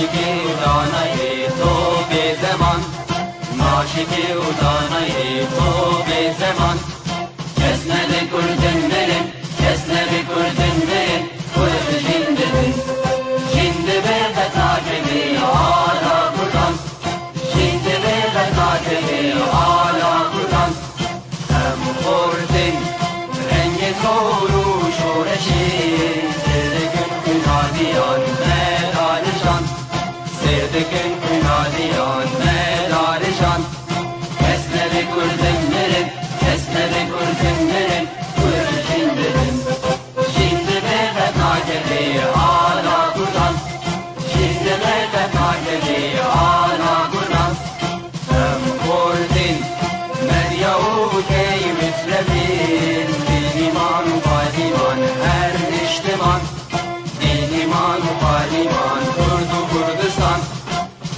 ناشکی و دانای تو به زمان، ناشکی و دانای تو به زمان. کسنه به کردن برن، کسنه به کردن برن، کرد جنده بن، جنده به قطاکبی آلا کردن، جنده به قطاکبی آلا کردن. هم خوردن رنگ زور و شورشی، سردکن کنادیان مدارشان، سردکن کنادیان مدارشان. کسنه به کردن برن، کسنه به کردن برن، کرد جنده بن، جنده به قطاکبی آلا کردن، جنده به قطاکبی آلا کردن. هم خوردن مریا و کی مطربین، دینیمان و قادیمان هر اجتماع، دینیمان و قادیمان کرد و کردستان.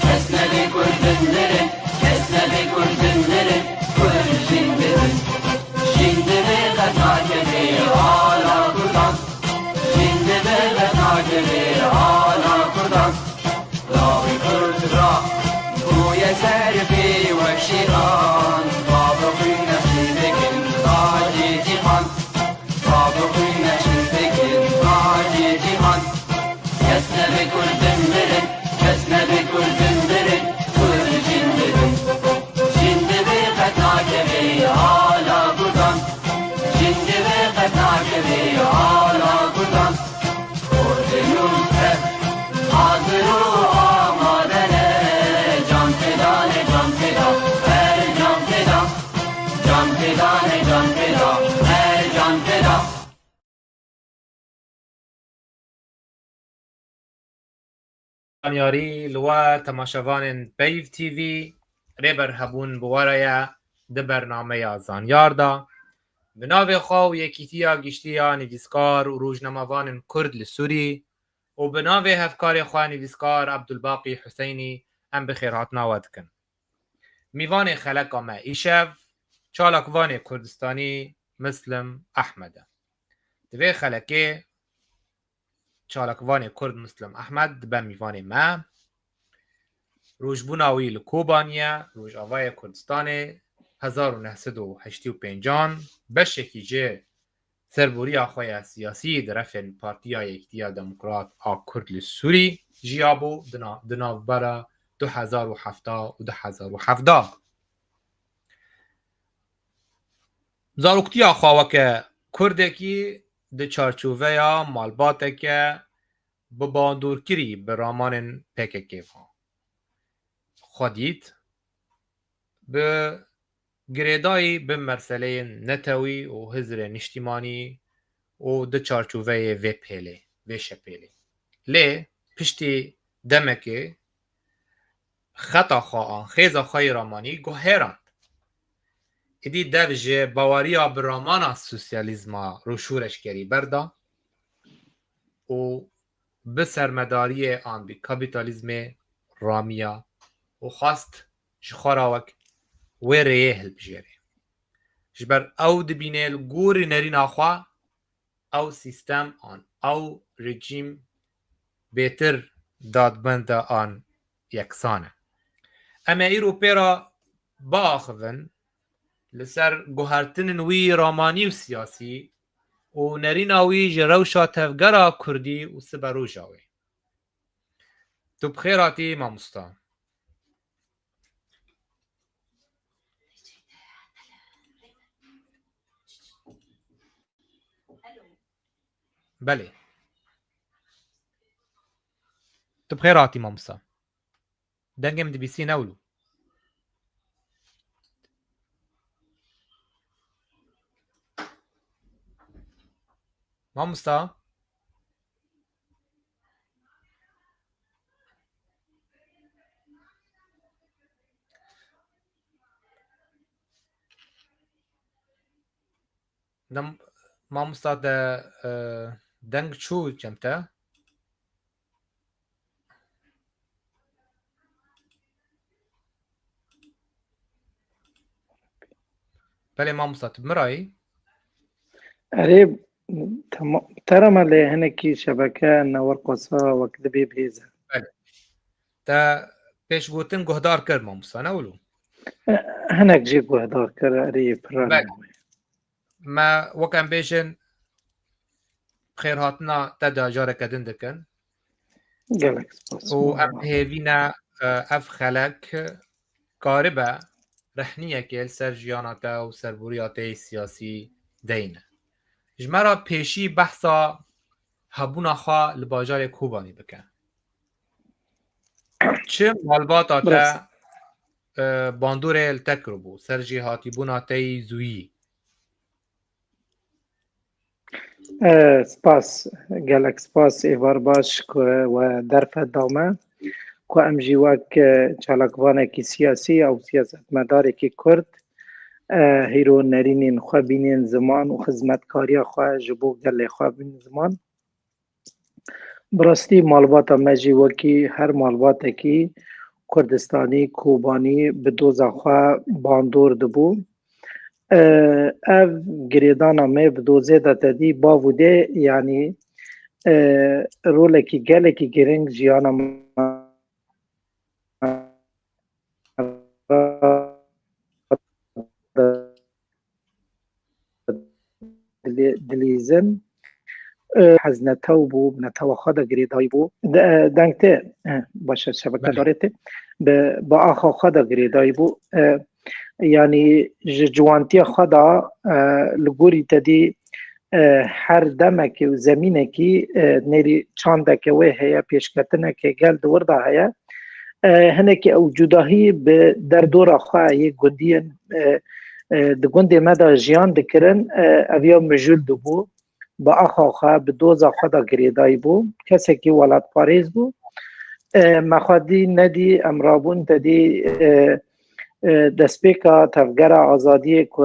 کسنه به کردن برن، کسنه به کردن برن، کرد جنده بن، جنده به قطاکبی آلا کردن، جنده به قطاکبی آلا کردن. راوی کرد را گوی سرفی و شیران، بابا خوی نشین بکن تاج جهان، بابا خوی نشین بکن تاج جهان. کسنه به کردن برن، کسنه به کردن برن، کرد جنده بن، جنده به قطاکبی آلا کردن، جنده به قطاکبی آلا کردن. کردنون تر حاضر و آمادنه، جان فدانه جان فدا هر جان فدا، جان فدانه جان فدا هر جان فدا. یاری لوا تماشاوان پیو تیوی ریبر هبون بواریا ده برنامه زانیار دا به ناو خواو یکیتیا گشتیا نویسکار و روزنامه‌وان کرد لسوری و به ناو هفکار خواه نویسکار عبدالباقی حسینی ام بخیرات ناود کن. میوان خلق آمه ایشف چالکوان کردستانی مسلم احمد. دوی خلقه چالکوان کرد مسلم احمد به میوان ما روژبوناوی لکوبانیا روژ آوای کردستان 1985 بشکی جه سربوری آخوی سیاسی درفن پارتیا یکتیا دموکرات آ کرد لسوری جیابو دناوبرا 2007 و 2017 زاروکتی آخواوک کردکی ده چارچوبه یا مالباته که بباندور کری به رامان پککیف ها خودید به گریدایی به مرسله نتوی و حزر نشتیمانی و ده چارچوبه و پیله و شپیله لی پشتی دمکه خطا خواه خیزا خواه رامانی گوهران ایدی دوجه باوریا به رامان سوسیالیزما رو شورش گری بردا و به سرمداری آن بی کابیتالیزم رامیا و خواست شخوراوک و ریه هل بجیره جبر او دبینه گوری نرین آخوا او سیستم آن او رژیم بهتر دادبند آن یکسانه اما ایرو پیرا باخون لسر گوهرتن وی رامانی و سیاسی و نرین آوی جروشا تفگرا کردی و سبرو جاوی تو بخیراتی ماموستا. بله تو بخیراتی ماموستا دنگم دبیسی نولو ماموستا دم ماموستا ده دنگ چو جمته بله ماموستا تبمرایی أريب ترى ما لي هنكي شبكة نور قصا وكذبي بيزا بله تا پێشگوتن گۆهدار کرد مامۆستا نەولو هەنێک جێ گوهدار کە ئەرێ پرانەوەی ما وەکەم بێژن خێرهاتنا تەدا جارێکە din dikin gelek û em hêvîne ev xelek karibe rehniyekê li ser jiyana te û serborîya te siyasî deyne. Ji me re pêşî behsa hebûna xwe li bajarê Kobanî bike. Çi malbata te bandorê li te kiribû ser jî hatîbûna te yî zûyî? سپاس gelek spas êvar baş ku we derfe dame ku em jî wek çalakvanekî siyasî ew siyasetmedarekî Kurd hîro nerînên xwe bînên ziman û xizmetkariya xwe ji bo gelê xwe bînin ziman. Bi rastî malbata me jî wekî her malbatekî Kurdistanî Kobanî bi doza xwe bandor dibû. Ev girêdana me bi dozê de tedî bav û dê yanî rolekî gelekî giring jiyana me dilîzin hez netew bû netewa xwe de girêdayî bû deng tê başa şebekedarê tê bi axa xwe de girêdayî bû yanî ji ciwantiya xwe da li gorî tedî her demekê û zemînekî nêrî çandeke wê heye pêşketineke gel di wir de heye hinekî ew cudahî bi derdora xwe yê gundiyên di gundê me de jiyan dikirin ev ya mijûl dibû bi axa xwe bi doza xwe da girêdayî bû kesekî welatparêz bû me xwedî nedî em rabûn tedî destpêka tevgera azadiyê ku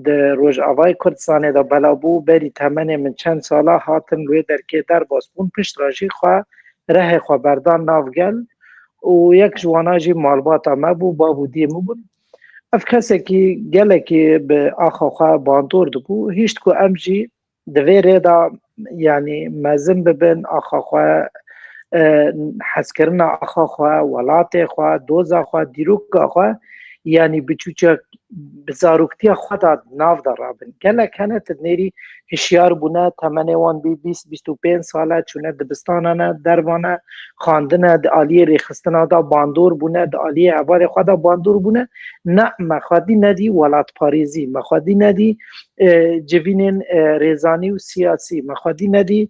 di Rojavayê Kurdistanê de bela bû berî temenê min çend sala hatin wê derkê derbas bûn piştra jî xwe rehê xwe berdan nav gel û yek ji wana jî malbata me bû bav û dî min bûn. Ev kesekî gelekî bi axa xwe bandor dibû hîşt ku em jî di vê rê de yanî mezin bibin axa xwe hezkirina axa xwe welatê xwe doza xwe dîroka xwe yanî biçûçek bi zaroktiya xwe da nav de rabin gelek hene tu nêrî hişyar bûne temenê wan bî 20-25 sala çûne dibistana dervane xandine di aliyê rêxistina da bandor bûne di aliyê hevalê xwe da bandor bûne ne me xwedî nedî welatparêzî me xwedî nedî civînên rêzanî û siyasî me xwedî nedî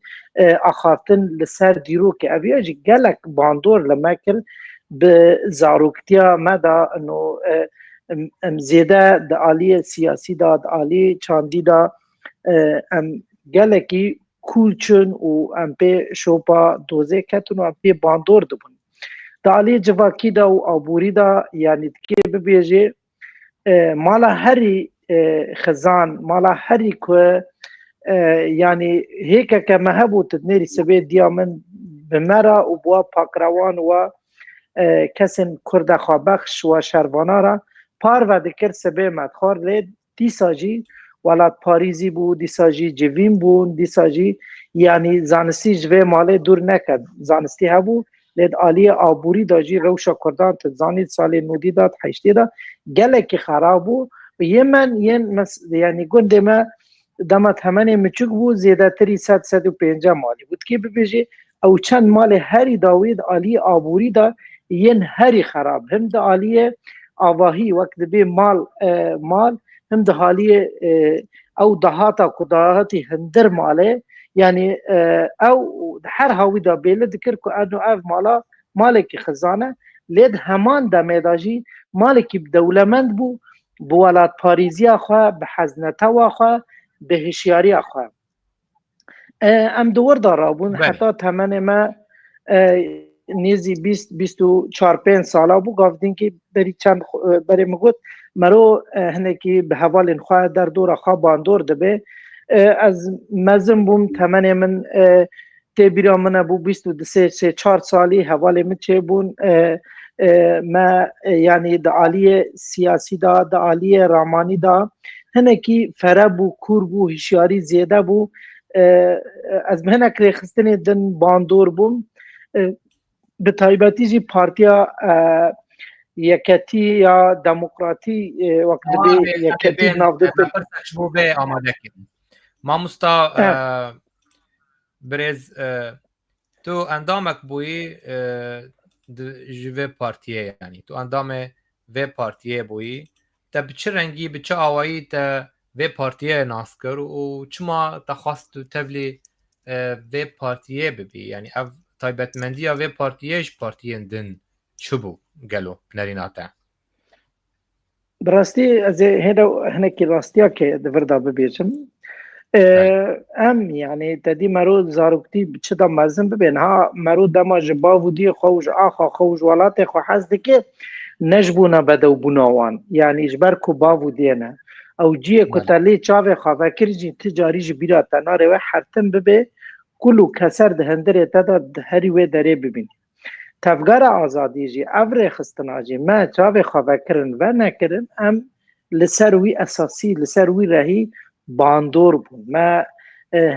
axaftin li ser dîrokê ev ya jî gelek bandor li me kir bi zaroktiya me da em zêde di aliyê siyasî da di aliyê çandî da em gelekî kûl çûn û em pê şopa dozê ketin û em pê bandor dibûn di aliyê civakî da û aborî da yanî dikê bibêjê mala herî xizan mala herî ku yanî hêkeke me hebû tu nêrî sibê diya min bi me re û bi we pakrewan we kesên Kurda xwebex we şervanê re parve dikir sibê me xwar lê dîsa jî welatparêzî bû dîsa jî civîn bûn dîsa jî yanî zanistî ji vê malê dûr neket zanistî hebû lê di aliyê aborî da jî rewşa Kurdan tu zanî salê nûdî da heştê da gelekî xerab bû yê men yên yanî gundê me dema temenê miçûk bû zêdetirî 100-150 malê bû dikê bibêjê ew çend malê herî da wê di aliyê aborî da yên herî xerab him di aliyê avahî wek dibê mal him di haliyê ew dahata ku dahatî hindir malê yanî ew her hawî da bêli dikir ku ev mala malekî xizan e lê di heman demê da jî malekî dewlemend bû bi welatparêziya xwe bi heznetewa xwe bi hişyariya xwe em di wir da rabûn heta temenê me nêzî 24-5 sala bû gavdînkî berî çend berê min got mero hinekî bi hevalên xwe derdora xwe bandor dibe ez mezin bûm temenê min tê bîra min hebû 23-4 salî hevalê min çêbûn me yanî di aliyê siyasî da di aliyê ramanî da hinekî fere bû kûr bû hişyarî zêde bû ez bi hinek rêxistinê din bandor bûm به تایبەتی جی پارتیا یەکەتی یا دموکراتی وەک دەبێ یەکەتی ناودەکە بۆ بێ ئامادەکردن مامۆستا برێز تو ئەندامێک بووی ji vê partiyê yanî tu endamê vê partiyê bûyî te bi çi rengî bi çi awayî te vê partiyê nas kir û çima te xwast tu tevlî vê partiyê bibî yanî ev taybetmendiya vê partiyê ji partiyên din çi bû gelo nerîna te bi rastî ez ê hêra hinekî rastiyakê di vir de bibêjim em yani tedî mero zaroktî bi çi de mezin bibên ha mero dema ji bav û diyê xwe û ji axa xwe û ji welatê xwe hez dike ne ji bûna bedewbûna wan yanî ji ber ku bav û diyê ne ew ciyê ku te lê çavê xwe vekir jî ti carî ji bîra te nare we hertin bibe kul û keser di hindirê te de di herî wê derê bibîn tevgera azadî jî ev rêxistina jî me çavê xwe vekirin ve nekirin em li ser wî esasî li ser wî rehî bandor bûn me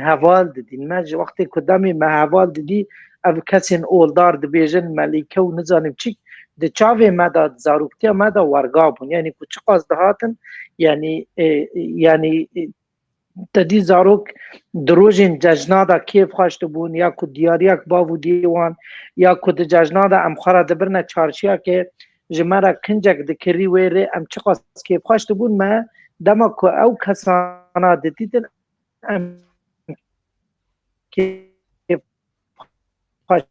heval didîn me ji wextê ku demê me heval didî ev kesên oldar dibêjin melîke û nizanim çîk di çavê me de zaroktiya me de werga bûn yanî ku çi qas dihatin yanî tedî zarok di rojên cejna de kêf xweş dibûn ya ku diyariyek bav û diyê wan ya ku di cejna de em xwe re dibirne çarşiyekê ji me re kincek dikirî wê rê em çi qas kêf xweş dibûn me dema ku ew kesana didîtin em kêf xweş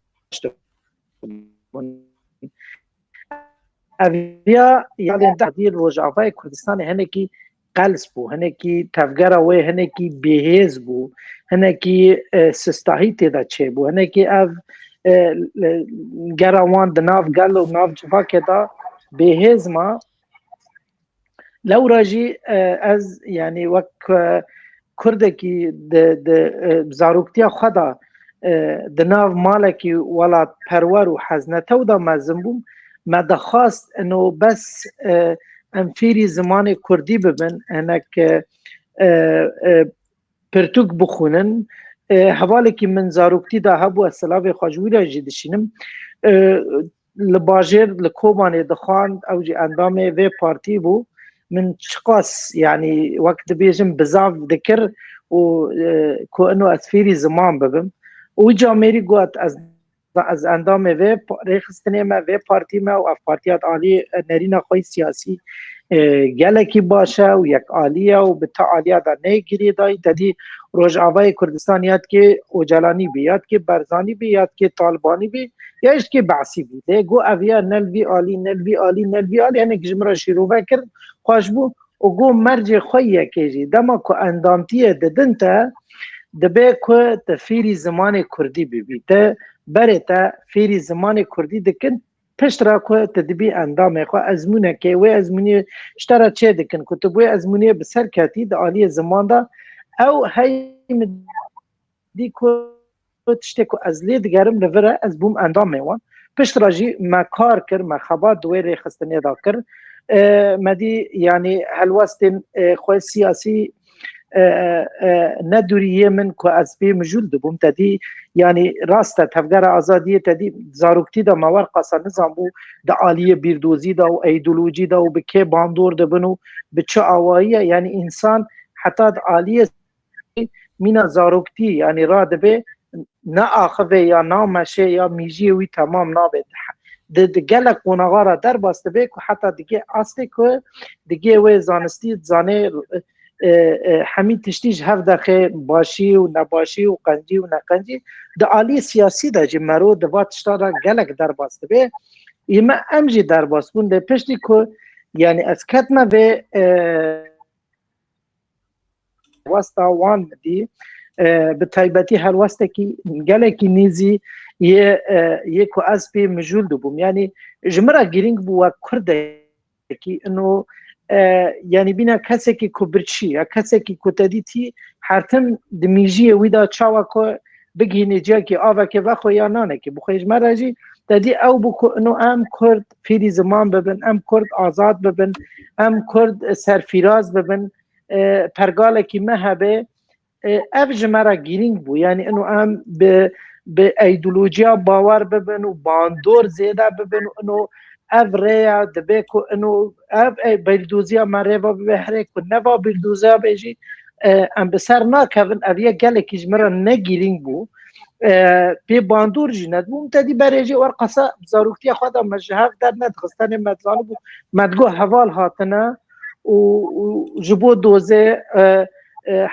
dibûn eviya yalên dî Rojavayê Kurdistanê hinekî qels bû hinekî tevgera wê hinekî bêhêz bû hinekî sistahî têde çêbû hinekî ev gera wan di nav gel û nav civakê de bêhêz ma lewra jî ez yanî wek Kurdekî di zaroktiya xwe de di nav malekî welatperwer û heznetew de mezin bûm me dixwast eno bes em fêrî zimanê Kurdî bibin hinek pirtûk bixwînin hevalekî min zaroktî de hebû ez silavê xwe ji wî re jî dişînim li bajêr li Kobanê dixwand ew jî endamê vê partî bû min çi qas yanî wek dibêjim bizav dikir û ku eno ez fêrî ziman bibim wî camerî got ez endamê vê rêxistinê me vê partî me û ev partiya alî nerîna xwe siyasî gelekî baş e û yekalî ye û bi te aliya de nêgirî dayî tedî Rojavayê Kurdistan yadkê Ocalanî bî yadkê Barzanî bî yadkê Talibanî bî ya hiştkê Beşî bî lê got eviya nelvî alî nelvî alî nelvî alî hinek ji min re şîrove kir xweş bû û got mercê xwe yekê jî dema ku endamtiyê didin te dibe ku te fêrî zimanê Kurdî bibî te berê te fêrî zimanê Kurdî dikin piştra ku te dibî endamê xwe ezmûnekê wê ezmûniyê ji te re çê dikin ku tu wê ezmûniyê bi ser ketî di aliyê ziman de ew hey min dî ku tiştê ku ez lê digerim li vir e ez bûm endamê wan piştra jî me kar kir me xebat di wê rêxistinê de kir me dî yanî helwestên xwe siyasî nedûriyê min ku ez pê mijûl dibûm tedî yanî rast e tevgera azadiyê tedî zaroktî de me wer qasa nizanbû di aliyê bîrdozî de û eydolojî de û bi kê bandor dibin û bi çi awayî yanî însan heta di aliyê mîna zaroktî yanî radibe ne axivê ya nameşê ya mîjiyê wî temam nabe di gelek qonaxara derbas dibe ku heta digê astê ku digê wê zanistî zanê hemî tiştî ji hev dexê başî û nebaşî û qencî û neqencî di aliyê siyasî de jî mero di va tişta re gelek derbas dibe îme em jî derbas bûn lê piştî ku yanî ez ketme vê westa wan dî bi taybetî helwestekî gelekî nêzî yê ku ez pê mijûl dibûm yanî ji min re girîng bû wek Kurdekî eno yanî bîne kesekî ku birçî ya kesekî ku te dîtî hertim di mîjiyê wî de çawa ku bigihînê ciyekî avekê vexwe ya nanekî bixwe ji me re jî te dî ew bû ku eno em Kurd fêrî ziman bibin em Kurd azad bibin em Kurd serfîraz bibin pergalekî me hebe ev ji me re girîng bû yanî eno em bi به ایدولوژیا باور ببن و باندور زیده ببن و انو اف ریا دبه که انو اف بیلدوزیا مریوا ببهره که نوا بیلدوزیا بیجی ام بسر ناکوین اویه گله کجمرا نگیرینگ بو پی باندور جیند بو متدی برجی ورقصا زاروکتی خوادا مجهف در ندخستن مدزانو بو مدگو حوال هاتنه و جبو دوزه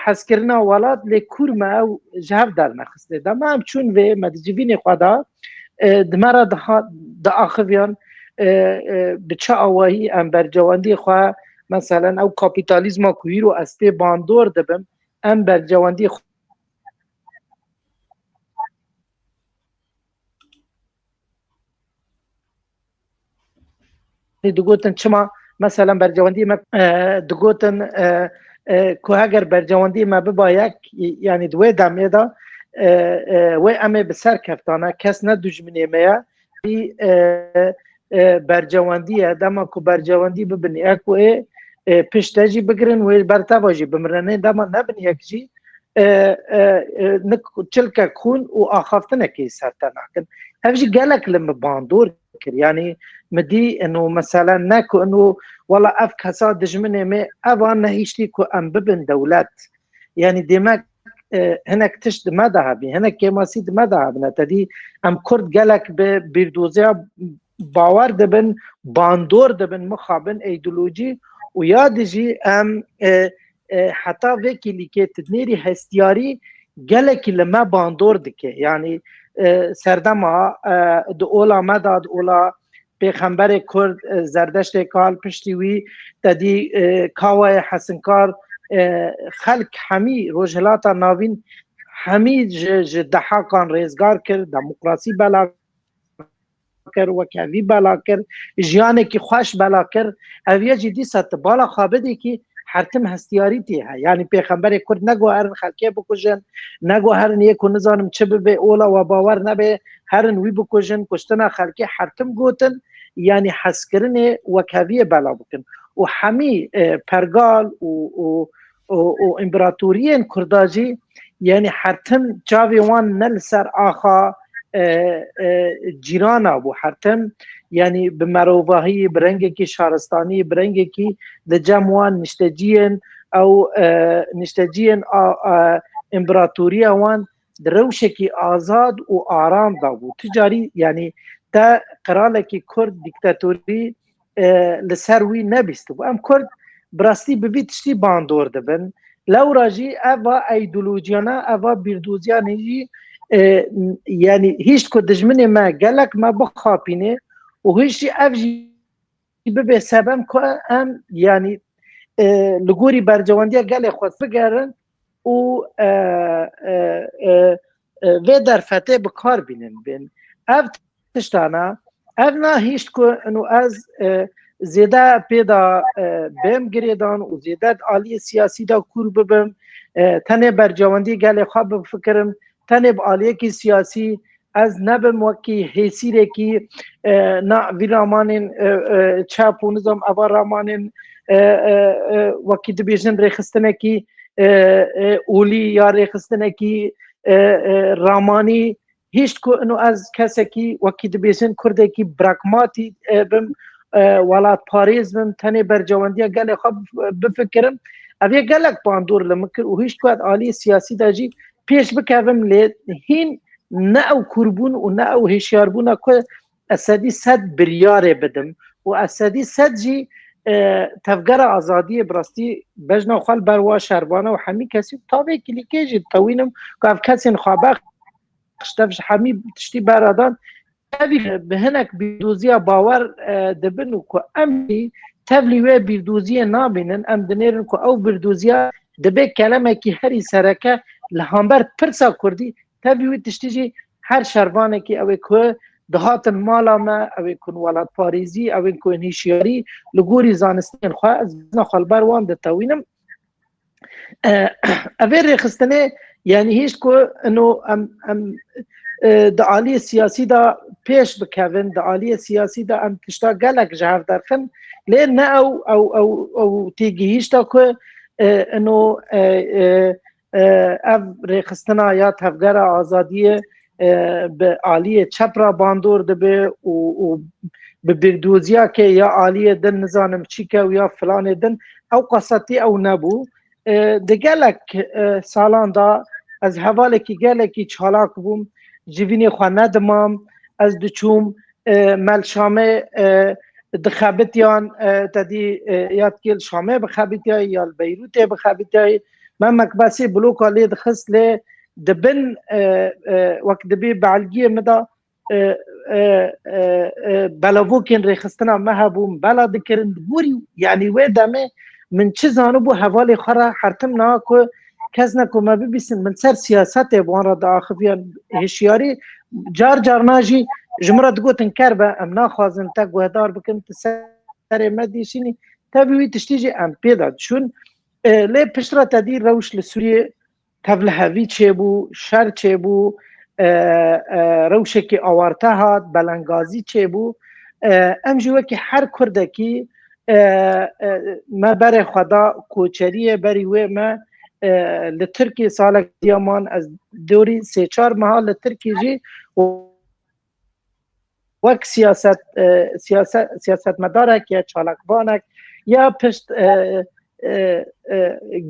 حسکرنا ولاد لکور ما جهف در نخسته دا ما هم چون و مدجوین خوادا دمرا دا آخویان بچه آواهی ام برجواندی خواه مثلا او کاپیتالیزم کویر و اسپی باندور دبم ام برجواندی خواه دگوتن چما مثلا برجواندی ما دگوتن که اگر برجواندی ما ببا یک یعنی دوی دمیه دا و امه بسر کفتانه کس ندوجمنی میا برجواندی دما که برجواندی ببینی اکو پشتاجی بگرن و برتواجی بمرنه دما نبینی اکجی چلکه خون و آخافتنه که سرطان نکن هفجی گلک لما باندور کر یعنی مدی انو مثلا نکو انو والله اف کسا دجمنه می اوان نهیشتی که ام ببن دولت یعنی دیمک هنک تشت مده بی هنک کماسی مده بنا تدی ام کرد گلک به بیردوزیا باور دبن باندور دبن مخابن ایدولوژی و یادجی ام حتی وکی که تدنیری هستیاری گلکی لما باندور دکه یعنی سردما دو اولا مداد اولا پیغمبر کرد زردشت کال پشتیوی تدی کاوای حسنکار خلق همی روجلاتا ناوین همی دحاکان ریزگار کرد دموکراسی بلا کرد و کوی بلا کرد جیانه که خوش بلا کرد اویه جدی ست بالا خوابده که حرتم هستیاری تیه یعنی پیغمبر کرد نگو هرن خلقه بکجن نگو هرن یکو نزانم چه به اولا و باور نبه هرن وی بکجن کشتنا خلقه حرتم گوتن یعنی حسکرن و کوی بلا بکن و همی پرگال و امپراتورین کرداجی یعنی حرتم جاوی وان نل سر آخا جیرانا بو حرتم یعنی به مروباهی برنگی که شهرستانی برنگی که لجموان نشتجین او نشتجین امپراتوری وان دروشه که آزاد و آرام دا بو تجاری یعنی تا قراله که کرد دیکتاتوری لسروی نبیست بو ام کرد براستی ببیتشتی باندور دبن لو راجی اوا ایدولوژیانا اوا بیردوزیانی یعنی هیچ که دجمن ما گلک ما بخاپینه و هیچ افجی ببه سبب که ام یعنی لگوری برجواندی گل خود بگرن و در فتح بکار بینن بین اف تشتانا اف نه هیچ که انو از زیده پیدا بهم گریدان و زیده عالی سیاسی دا کور ببم تنه برجواندی گل خواب بفکرم تنه عالیه کی سیاسی از نبم وکی حیثیره کی نا وی رامانین چاپ و نظام اوا رامانین وکی دبیجن ریخستنه کی اولی یا ریخستنه کی رامانی هیچ که انو از کسی کی وکی دبیجن کرده کی براکماتی بم ولات پاریز بم تنه برجواندی گل خواب بفکرم اویه گلک باندور لمکر و هیچ که عالی سیاسی داجی پیش بکوم لی هین نه او کربون و نه او هشیاربون که اسدی صد بریاره بدم و اسدی صد جی تفگر آزادی براستی بجنا خال بروا شربانه و همی کسی تاوه کلیکه جی توینم که اف کسی نخوابه خشتفش همی تشتی برادان به هنک بیردوزی باور دبنو که امی تبلیوه بیردوزی نابینن ام دنیرن که او بیردوزی دبه کلمه که هری سرکه لحانبر پرسا کردی تبلیوه تشتیجی هر شربانه که اوه که دهات مالا ما اوه کن ولاد پاریزی اوه کن هیشیاری لگوری زانستین خواه از خالبر وان ده توینم اوه ریخستنه یعنی هیچ که انو د عالی سیاسی دا پیش بکوین د عالی سیاسی دا ام تشتا گلک جهر درخن لین نه او تیگیهیش دا که انو اف ریخستنا یا تفگر آزادی به آلیه چپ را باندور دبه و به بردوزیا که یا آلیه دن نزانم چی که و یا فلان دن او قصتی او نبو دگلک سالان دا از حوالکی گلکی چالاک بوم جوینی خواه ندمام از دچوم ملشامه دخابتیان تدی یاد کل شامه بخابتیای یا بیروت بخابتیای من مکباسی بلوکا لید خسله دبن وقت دبی بعلگی مدا بلاوکن ریخستنا مهبوم بلا دکرن بوری یعنی وی دمه من چه زانو بو حوالی خورا حرتم نا که کس نکو ما ببیسن من سر سیاست بوان را دا آخفیان هشیاری جار ناجی جمرات گوتن کربه ام ناخوازن تا گوهدار بکن تسر مدیشینی تا بیوی تشتیجی ام پیداد شون لی پشترا تدیر روش لسوریه تبل هاوی چه بو شر چه بو روشکی آوارته هات بلنگازی چه بو ام جوه که هر کرده که ما بر خدا کوچریه بری و ما لترکی سالک دیامان از دوری 3-4 ماه لترکی جی وک سیاست مدارک یا چالکبانک یا پشت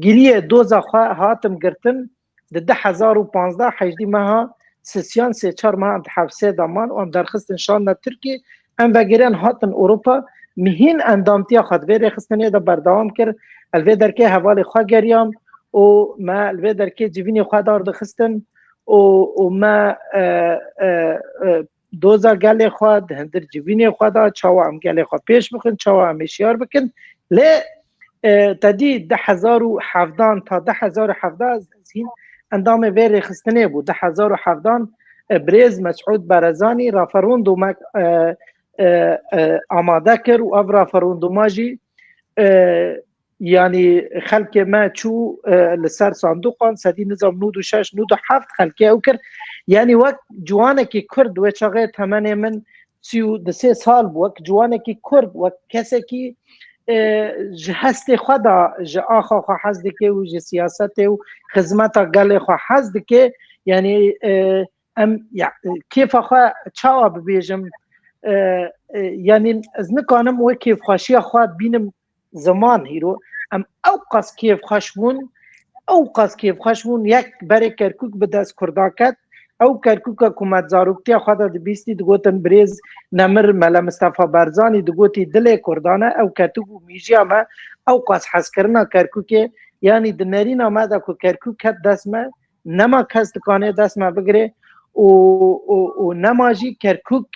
گریه دوزا هاتم گرتن ده 2015 ماه سسیان 3-4 ماه حبسه دامان و هم درخستن شان ترکی هم بگیرن هاتن اروپا مهین اندامتیا خود وی رخستنی دا بردوام کرد الوی درکه حوالی خواه گریام و ما الوی درکه جوینی خواه دار دخستن و ما دوزا گلی خواه هندر جوینی خواه دا چاوا هم گلی خواه پیش بکن چاوا هم اشیار بکن لی تدی 2017 تا 2017 از این اندام وی رخستنی بود 2017 بریز مسعود برزانی رافروندو مک آماده کرد و او رافروندو ماجی یعنی خلک ما چو لسر صندوقان سدی نظام 96 97 خلکی او کرد یعنی وقت جوانه که کرد و چاقه تمنی من 33 سال بود وقت جوانه که کرد وقت کسی که هست خدا آخا خواه حزد که و سیاست و خدمت گل خواه حزد که یعنی کیف خواه چاوا ببیجم یعنی از نکانم و کیف خواشی خواه بینم زمان هیرو ام اوقاس کیف خوشمون یک بره کرکوک به دست کرداکت او کرکوک حکومت زاروکتی خود د بیستی دگوتن بریز نمر ملا مصطفی برزانی دگوتی دل کردانه او کتوگو میجی اما اوقاس حس کرنا کرکوک یعنی دنرین آمده که کرکوک کت دست ما نما کس دکانه دست ما بگره و نماجی کرکوک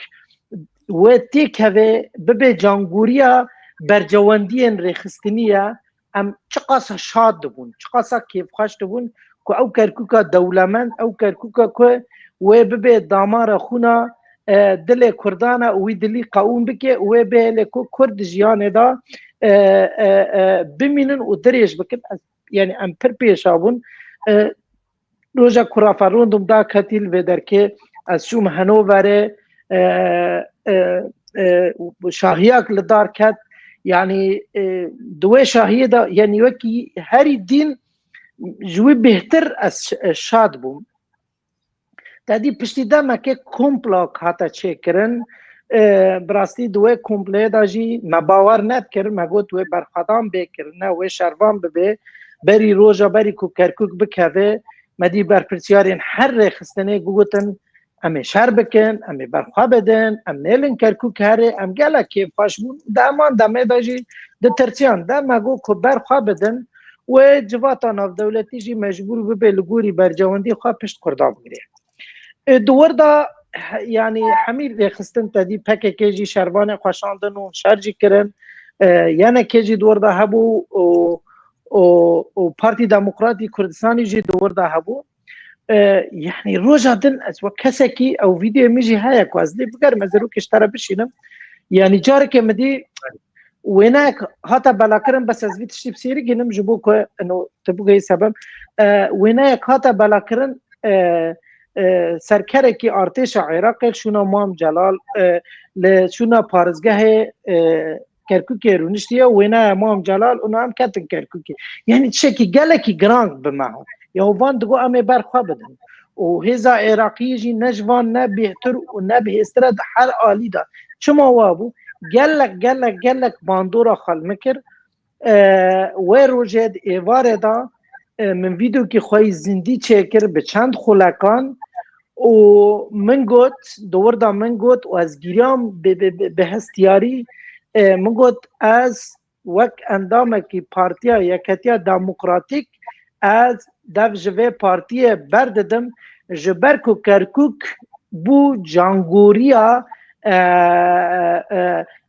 و تیک هوه ببه جانگوریا برجواندین ریخستنیه ام چقاسا شاد بون چقاسا کیف خوش بون که او کرکوکا دولمن او کرکوکا که و ببه دامار خونا دل کردانه وی دلی قاون بکه و به لکو کرد جیانه دا بمینن و دریش بکن یعنی ام پر پیشابون روژا کرافروندم دا کتیل و درکه از شوم هنووره شاهیاک لدار کت یعنی دوی شاهیه دا یعنی وکی هری دین جوی بهتر از شاد بوم دادی پشتی دا مکه کمپلا کاتا چه کرن براستی دوی کمپله دا جی مباور ند کرن مگو دوی برخدام بکرن نه وی شروان ببه بری روژا بری کو کرکوک بکوه مدی برپرسیارین هر رخستنه گوگوتن امی شر بکن امی برخوا بدن ام نیلن کرکوک هره ام گلا که فاشمون دامان دمه دا جی ده ترسیان دا مگو که برخوا بدن و جواتان اف دولتی جی مجبور ببه لگوری برجواندی خواه پشت کردا بگیره دور دا یعنی همین ریخستن تدی پکه که جی شروان خوشاندن و شرجی کرن یعنی که جی دور دا هبو و پارتی دموکراتی کردستانی جی دور دا هبو یعنی روژا دن از و کسی که او ویدیو میجی های که از لی بگر مزرو کشتره بشینم یعنی جاره که مدی ویناک هاتا بلا کرن بس از ویتشتی بسیری گینم جبو که انو تبوگه سبب ویناک هاتا بلا کرن سرکره که ارتش عراق شونا مام جلال شونا پارزگاه کرکوکی رونشتیه وینا مام جلال اونا هم کتن کرکوکی یعنی چه که گله که گرانگ بمهو یا وان دگو امه برخوا بدن و هزا عراقی جی نجوان نه بهتر و نه بهستر هر عالی دا چما وابو گلک باندورا خال مکر و روجد ایواره دا من ویدیو که خواهی زندی چکر به چند خلکان و من گوت دور دا من گوت و از گیرام به هستیاری من گوت از وک اندامه که پارتیا یکتیا دموکراتیک از دف جوه پارتیه برددم جبرکو کرکوک بو جانگوریا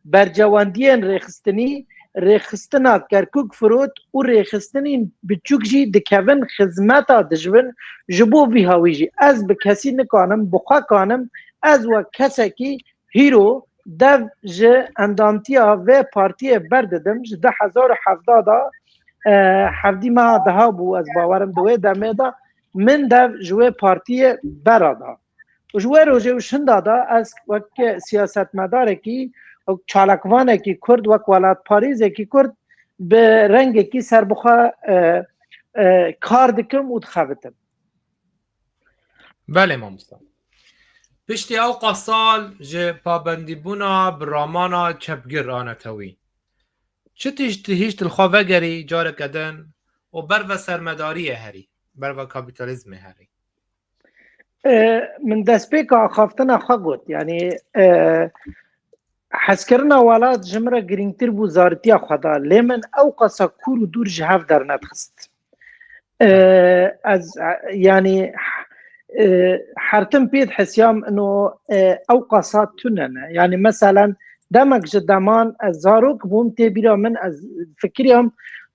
برجواندین ریخستنا کرکوک فرود و ریخستنین بچوک جی دکوین خدمتا دجون جبو وی هاوی جی از به کسی نکانم بخوا کانم از و کسی که هیرو دو جه اندامتیا و پارتیه برددم جه 1017 دا حفدی ما ده بو از باورم دوی دمه دا من دو جوه پارتیه برادا و جوه روژه و شنده دا از وقت سیاست مداره کی و چالکوانه کی کرد وقت ولاد پاریزه کی کرد به رنگ کی سربخوا کار دکم و دخوتم. بله ما مستم پشتی او قصال جه پابندی بونا برامانا چپگر آنتوی چه هیچ الخواه گری جاره کدن و بر و سرمداری هری بر و کابیتالیزم هری من دست پیکا خوافتن خواه گوت یعنی حسکرنا ولاد جمره گرینگتر بو زارتی خدا لیمن او قصا کور و دور جهاف در ندخست از یعنی حرتم بيد حسيام انه اوقاسات تننا يعني مثلا دمك جدمان الزاروك بومتي بيرا من فكريهم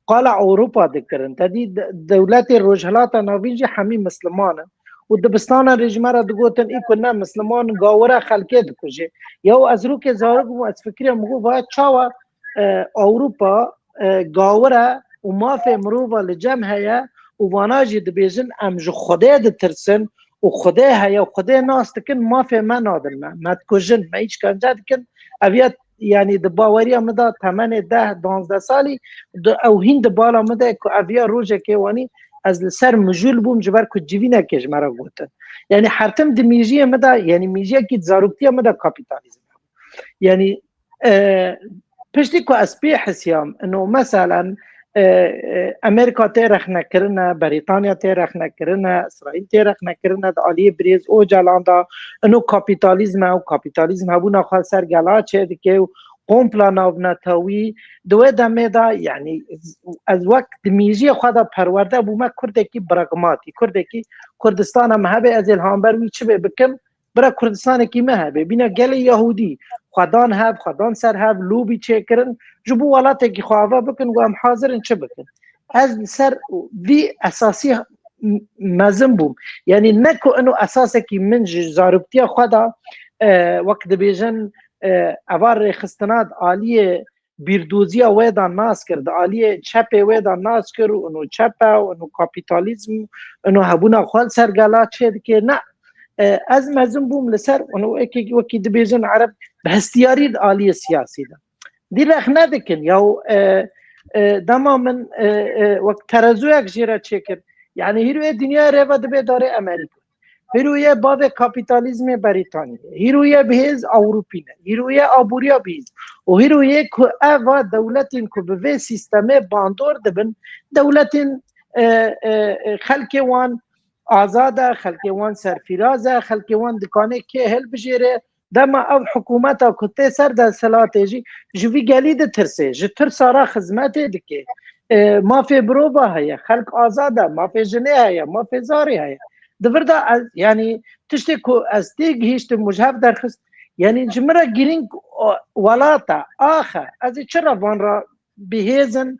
قالع اوروبا ذكرن تدي دولات الرجلات نافيجي حمي مسلمان ودبستان رجمره دغوتن اي كنا مسلمان غاوره خلكه دكوجي يو ازروك زاروك مو از فكريهم مو با تشاوا اوروبا غاوره وما في مروفه لجمهيه وباناجي دبيجن امج خدای دترسن و خدای هيا و خدای ناس تكن ما في ما نادر ما تكوجن ما ايش كان جاد كن ابيات يعني دباوريا مدى 8 10 12 سالي او هند بالا مدى كو ابيا روجه كيواني از لسر مجول بوم جبر كو جيفينا كيج مرا قلت يعني حرتم دميجيه مدى يعني ميجيه كي زاروكتيا مدى كابيتاليزم يعني پشتی کو اسپی حسيام انه مثلا امریکا تیرخ نکرنه بریتانیا تیرخ نکرنه اسرائیل تیرخ نکرنه عالی بریز او جلاندا انو کاپیتالیزم او کاپیتالیزم هبونا خال سرگلا چه دیگه قوم پلاناو نتاوی دوه دمه دا یعنی از وقت میجی خدا پرورده بو ما کرده کی براگماتی کرده کی کردستان هم هبه از الهام بروی چه بکم برا کردستان کی مهبه بینا گل یهودی خدان هب خدان سر هب لوبی چه کرن جبو ولاته کی خواهوا بکن و هم حاضرن چه بکن از سر وی اساسی مزم بوم یعنی نکو انو اساسه کی من زاربتیا خدا وقت بیجن اوار خستناد عالی بیردوزی ویدان ناس کرد عالی چپ ویدان ناس کرد انو چپ و انو کاپیتالیزم انو هبونا خال سرگلا چه که نه از مزم بوم لسر انو وکی دبیجن عرب بهستیاری عالی سیاسی ده دی رخ ندکن یا دما من وقت ترازویک جیره چه کرد یعنی هیروی دنیا رو دبی داره امریکا هیروی باب کاپیتالیزم بریتانیا هیروی بهز اوروپی نه هیروی آبوریا بهز و هیروی که اوا دولتین که به سیستم باندور دبن دولتین خلک وان آزاده خلک وان سرفرازه خلک وان دکانه که هل بجیره دما او حکومتا کته سر د صلاتجی جوی گلید ترسه ج ترسارا خدمت دکه ما فی بروبا هيا خلق آزاده ما فی جنه هيا ما فی زاری هيا دبردا يعني تشتكو استيج هيشت مجهف درخست يعني جمره جرينك ولاتا اخر از چرا وان را بهزن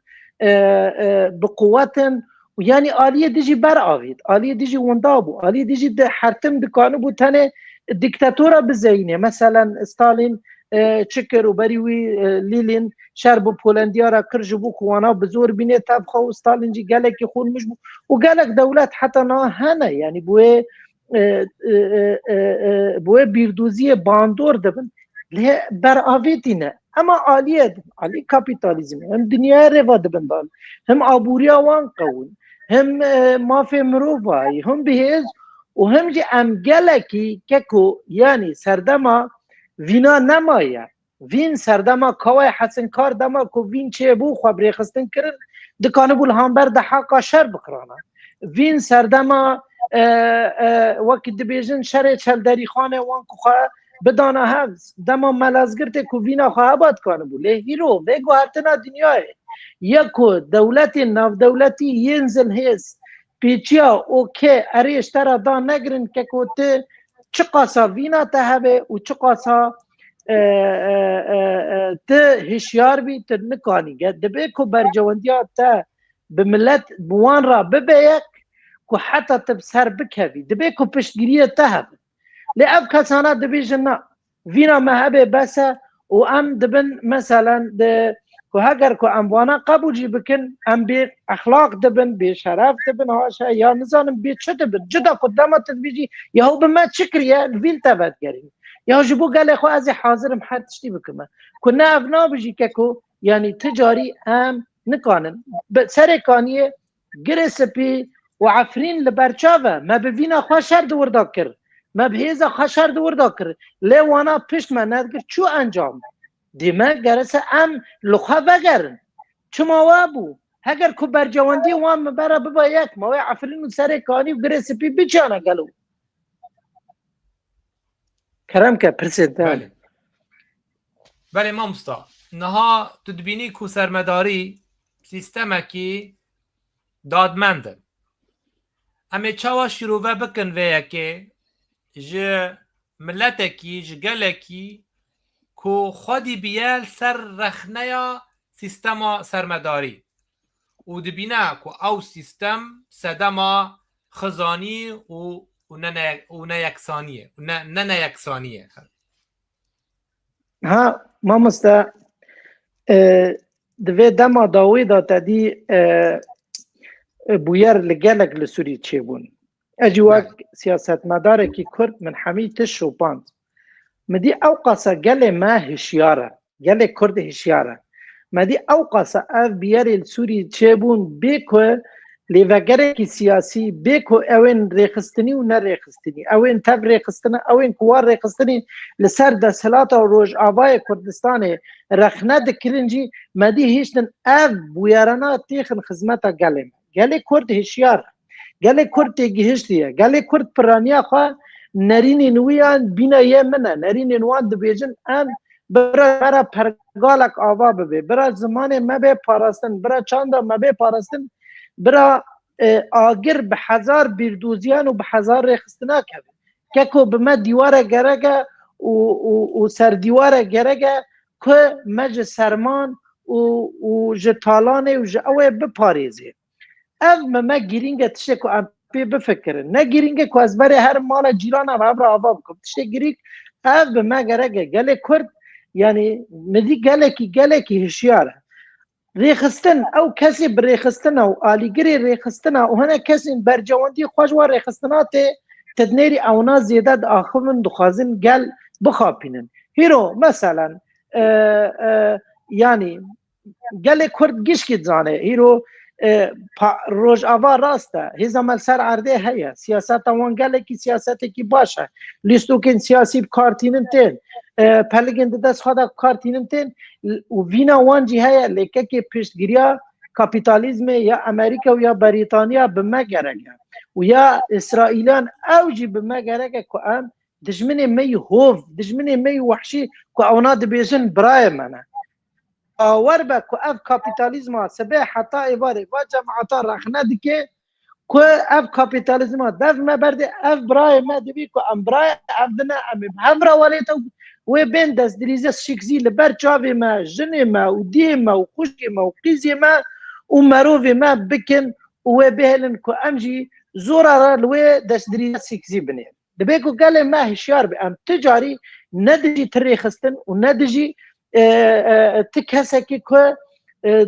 بقوتن ويعني آلية ديجي بر آوید آلية ديجي وندابو آلية ديجي ده حرتم دكانو بو تنه دیکتاتورا بزینه مثلا استالین چکر و بریوی لیلین شرب پولندیا را کرجبو خوانا بزور بینه تبخوا و استالین جی گلک خون مجبو و گلک دولت حتی نه هنه یعنی بوه بیردوزی باندور دبن له بر آویدی نه اما عالیه عالی کپیتالیزم هم دنیا روا دبن دال هم آبوریا وان قون هم مافی مروفای هم بهز و همجی ام گلکی که کو یعنی سردما وینا نمایه وین سردما کوای حسن کار دما کو وین چه بو خبری خستن کرن دکانه بول هامبر ده حقا شر بکرانه وین سردما وقت دبیجن شر چل داری خانه وان کو خواه بدانه هفز دما ملازگرت کو وینا خواه باد کنه بوله هیرو بگو هرتنا دنیای یکو دولت ناف دولتی ینزل هست پیچیا اوکی اریش ترا دا نگرن که کو ته چه قاسا وینا ته هبه و چه قاسا ته هشیار بی ته نکانی دبه کو برجواندیا ته بملت بوان را ببیک کو حتی تبسر بکوی دبه کو پشتگیری ته هبه لعب کسانا دبی جنا وینا مهبه بسه و ام دبن مثلا که اگر که اموانا قبول جی بکن ام بی اخلاق دبن بی شرف دبن هاشه یا نزانم بی چه دبن جدا قدامت تدبیجی یا هو بما چکریه ویل تبت گریم یا جبو گله خو از حاضرم حد تشتی بکمه که نه افنا بجی که که یعنی تجاری ام نکانن سر کانیه گرسپی و عفرین لبرچاوه ما بوینا خواه شر دور دا کر ما بهیزا خواه شر دور دا کر لیوانا پشت من ندگر چو انجام دیمه گرسه ام لخوا بگرن چما وابو هگر کو برجواندی وام مبرا ببا یک موی عفرین و سر کانی و گرسه پی بچانه گلو کرم که پرسیدن بله ما مستا نها تدبینی کو سرمداری سیستمه کی دادمنده امی چاوا شروع بکن ویا که جه ملتکی جه گلکی کو خودی بیال سر رخنه سیستم سرمداری و دبینه کو او سیستم سدما خزانی و نه یکسانیه نه یکسانیه ها ما مستا دوی دما داوی دا تدی بویر لگلک لسوری چه بون اجواک سیاست مداره کی کرد من حمید تشو باند مدی اوقاسا گل ما هشیاره گل کرد هشیاره مدی اوقاسا اف بیاری سوری چه بون بیکو لیوگره کی سیاسی بیکو اوین ریخستنی و نه ریخستنی اوین تب ریخستنی اوین کوار ریخستنی لسر دستلات و روش آبای کردستان رخنه دکرنجی مدی هیچتن اف بویرنا تیخن خزمتا گلیم گل کرد هشیاره گل کرد تیگهشتیه گل کرد پرانیا خواه نرین نویان بینا یه منه نرین نوان دو بیجن ام برا پرگالک آوا ببه برا زمان مبه پاراستن برا چاندا مبه پاراستن برا آگر به هزار بیردوزیان و به هزار ریخستنا کبه که که بما دیواره گرگه و سر دیواره گرگه که مج سرمان و جتالانه و جاوه بپاریزه اف ما گیرینگه تشه که ام پی بفکرن نه گیرینگه که از برای هر مال جیران هم را آبا بکن تشه گیرینگ اف به ما گرگه گله کرد یعنی مدی گله کی هشیاره ریخستن او کسی بریخستن او آلیگری ریخستن او هنه کسی برجواندی خوشوار ریخستنات تدنیری اونا زیده دا آخرون دخوازن گل بخوابینن هیرو مثلا یعنی گله کرد گیش که زانه هیرو روش آوا راسته هیز عمل سر عرده هیا سیاست وانگله کی سیاست کی باشه لیستو کن سیاسی کارتینن تین پلگن دست خدا کارتینن تین و وینا وانجی هیا لیکه که پیشگیریا کپیتالیزم یا امریکا و یا بریتانیا به ما گرگه و یا اسرائیلان اوجی به ما گرگه که ام دجمن می هوف دجمن می وحشی که اونا دبیجن برای منه آور با که اف کپیتالیزم سبه حتی ایواره و جماعتا رخنه دیگه که اف کپیتالیزم دف ما برده اف برای ما دبی که ام برای اف دنه ام همرا والیتا و بین دست دریزه شکزی لبر چاوی ما جنی ما و دی ما و خوشی ما و قیزی ما و مروفی ما بکن و بهلن که امجی زورا را لوی دست دریزه شکزی بنیم دبی که گله ما هشیار بی ام تجاری ندجی تریخستن و ندجی تک هسته که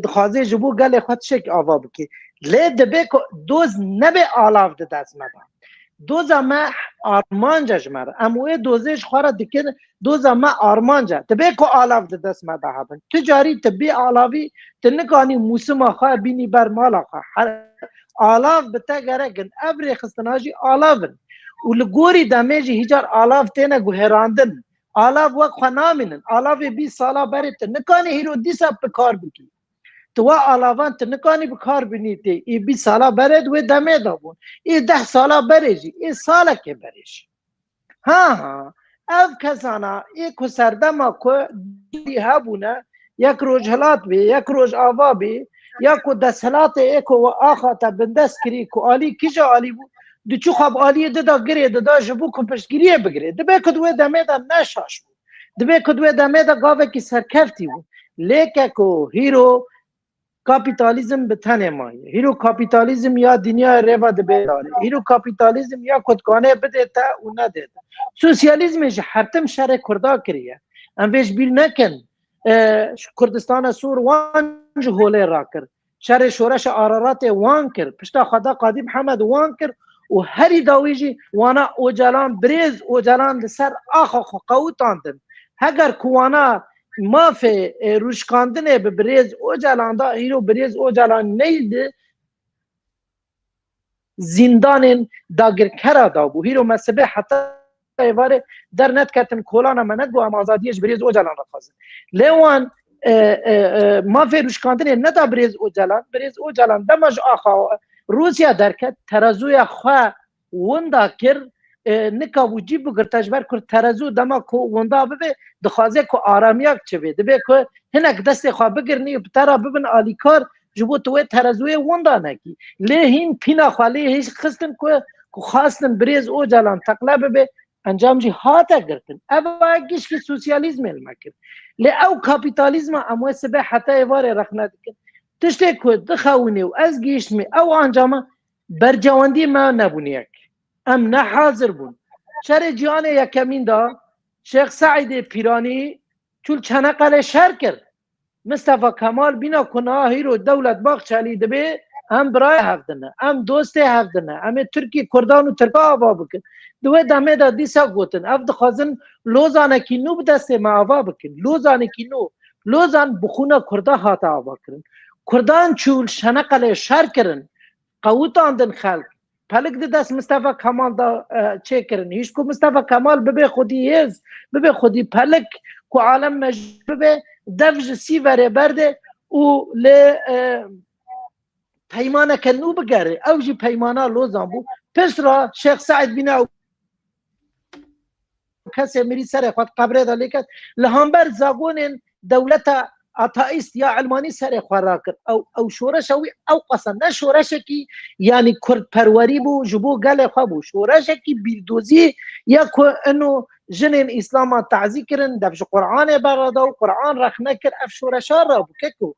دخوازه جبو گله خود شک آوا بکی لی دبی که دوز نبی آلاف ده دست مدام دوزا ما آرمانجا جمره اموی دوزش خواره دکن دوزا ما آرمانجا دبی که آلاف ده دست مدام تجاری تبی آلاوی تنکانی موسم خواه بینی بر مالا خواه آلاف بتا گره گن ابری خستناجی آلافن و لگوری دمیجی هیجار آلاف تینه گوهراندن آلاف وقت خنامینن آلاف 20 سالا برید نکانی هیرو دیسا بکار بکی تو آلاوان نکانی بکار بینیتی ای 20 سالا برید و دمه دابون ای 10 سالا بریجی ای سالا که بریجی ها اف کسانا ایکو سردما که دی هبونه یک روز هلات بی یک روز آوا بی یکو دستهلات ایکو و آخا تا بندست کری که آلی کجا آلی بو دو چو خواب آلی دادا گره دادا جبو کمپشگیریه بگره دبه کدوه دمه دا نشاش بو دبه کدوه دمه دا گاوه کی سرکفتی بو لیکه که هیرو کاپیتالیزم به تن مایه هیرو کاپیتالیزم یا دنیا ریوا دبه داره هیرو کاپیتالیزم یا کدکانه بده تا و نده سوسیالیزمش حتم شر کردا کریه ام بیش بیل نکن کردستان سور وانج هوله را کرد شر شورش آرارات وان کرد پشتا خدا قادی محمد وان کرد و هری داویجی وانا اوجلان بریز اوجلان لسر آخا قوتاندن هگر کوانا مافه روشکاندنه به بریز اوجلان دا هیرو بریز اوجلان نیده زندان داگر کرا دا بو هیرو مسبه حتی ایواره در نت کتن کولانا منت گو ام آزادیش بریز اوجلان را خوازن لیوان ما فیروش کاندنه ندا بریز اوجلان دمج آخوا روسیا درکت ترازوی خواه وندا کر نکا وجی بگر تجبر کر ترازو دما کو وندا ببه دخوازه کو آرامیاک چه بید ببه که هنک دست خواه بگرنی بترا ببن آلیکار جبو توی ترازوی وندا نکی لیهین پینا خواه لیهیش خستن که خواستن بریز اوجلان تقلب به انجام جی هاتا گرتن اوه گیش که سوسیالیزم المکر لی او کابیتالیزم اموه سبه حتی ایواره رخنه دکن تشتی که دخوونه و از گیشمی او انجام برجواندی ما نبونیک ام نه حاضر بون شر جیان یکمین دا شیخ سعید پیرانی چول چنقل شر کرد مصطفی کمال بینا کنه هیرو دولت باغ چلیده به هم برای هفدنه هم دوست هفدنه هم ترکی کردان و ترکا آوا بکن دوه دمه دا دیسا گوتن اف دخوازن لوزانه کی نو بدست ما آوا بکن لوزانه کی نو لوزان بخونه کرده هاتا آوا کرن کردان چول شنقل شر کرن قوتان دن خلق پلک ده دست مصطفی کمال دا چه کرن هیچ کو مصطفی کمال ببه خودی هز ببه خودی پلک کو عالم مجد ببه دفج سی وره برده او لی پیمانه کنو بگره او جی پیمانه لوزان بو پس را شیخ سعید بینا کسی میری سر خود قبره دا لیکت لحنبر زاگون دولت آتائیست یا علمانی سر خواه را کرد او شورش او قسم نه شورش کی یعنی کرد پروری بو جبو گل خواه بو شورش کی بیلدوزی یا که انو جنین اسلام تعزی کرن دفش قرآن برادا و قرآن رخ نکر اف شورشا را بو ککو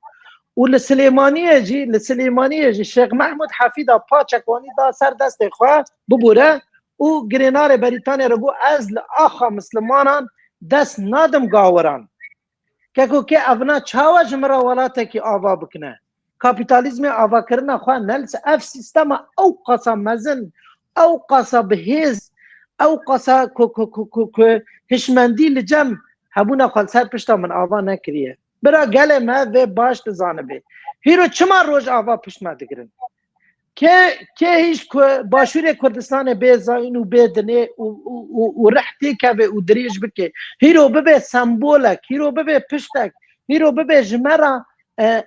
و لسلیمانیه جی شیخ محمود حفیده پاچکوانی دا سر دست خواه ببوره او گرینار بریتانیا رو بو از آخا مسلمانان دست نادم گاوران که اونا چاوا جمرا ولاته کی آوا بکنه کاپیتالیزم آوا کرنا خواه نلس اف سیستم او قصا مزن او قصا بهیز او قصا هشمندی لجم هبونا خواه سر پشتا من آوا نکریه برا گله ما و باش تزانه بی هیرو چما روش آوا پشت ما دگرن که هیچ باشور کردستان بیزاین و بیدنه و رحتی که و دریج بکه هیرو ببه سمبولک هیرو ببه پشتک هیرو ببه جمرا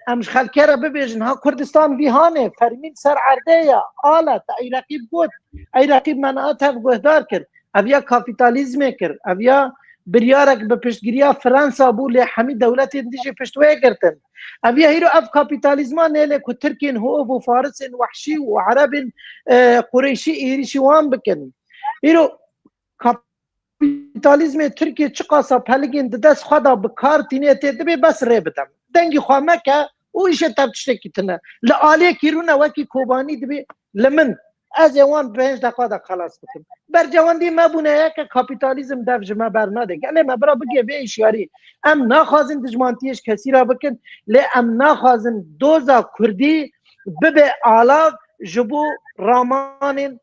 امش خلکه را ببه جنها کردستان بیهانه فرمین سر عرده یا آلت ای رقیب بود ای رقیب مناعت هف گوهدار کرد اویا کاپیتالیزم کرد اویا بریارک به پشتگیری فرانسا بو لی همین دولت دیجی پشتوه گرتن اویا هیرو اف کاپیتالیزمان نیله که ترکین هو و فارس وحشی و عرب قریشی ایریشی وان بکن هیرو کاپیتالیزم ترکیه چه قاسا پلگین دست خدا بکار تینه تیده بس ری بدم دنگی خواه مکه او ایشه تب تشتکی تنه لعالیه کیرونه وکی کوبانی دبی لمن از یوان 5 دقیقه دا خلاص بکن برجواندی ما بونه که کاپیتالیزم دفج ما برناده گله ما برا بگه به اشیاری ام ناخوازن دجمانتیش کسی را بکن لی ام ناخوازن دوزا کردی ببه آلاف جبو رامان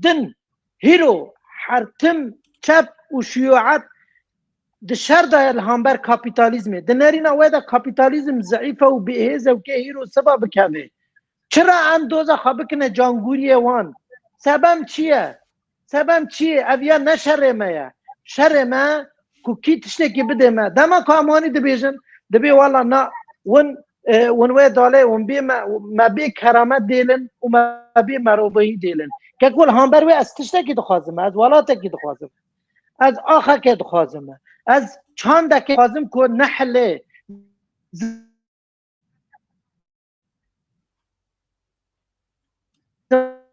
دن هیرو حرتم چپ و شیوعت دشار دای الهامبر کاپیتالیزمه دنرینا ویدا کاپیتالیزم ضعیفه و بیهزه و که هیرو سبب کمه چرا ام دوزا خواه بکنه جانگوری وان سبب چیه؟ سبب چیه اویا نشر ما شر ما کو کی تشتکی بده ما دما کامانی دبیجن دبی والله نا ون وی داله ون بی ما بی کرامت دیلن و ما بی مروبهی دیلن که کل همبر وی از تشتکی دخوازم از ولاتکی دخوازم از آخه که دخوازم از چند که دخوازم که نحله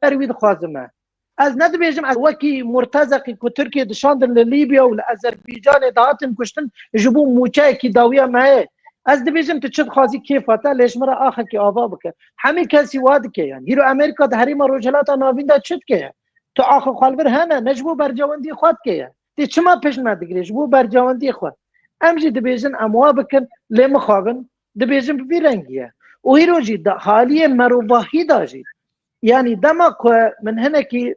زروی دخوازم از ندبیجم از وکی مرتزقی که ترکیه دشاندن للیبیا و لازربیجان دهاتن کشتن جبو موچه کی داویه ماه از دبیجم تو چه خازی کیفاته لیش مرا آخه کی آوا بکه همین کسی واد که یعنی هیرو امریکا ده حریم روجلات ناویندا چت که تو آخه خالور هنه نجبو برجواندی خود که تی چما پیش ندگریش بو برجواندی خود امجی دبیجن اموا بکن لی مخابن دبیجم بیرنگیه و هیرو جی ده حالی مروباهی داجی يعني دمك من هنا كي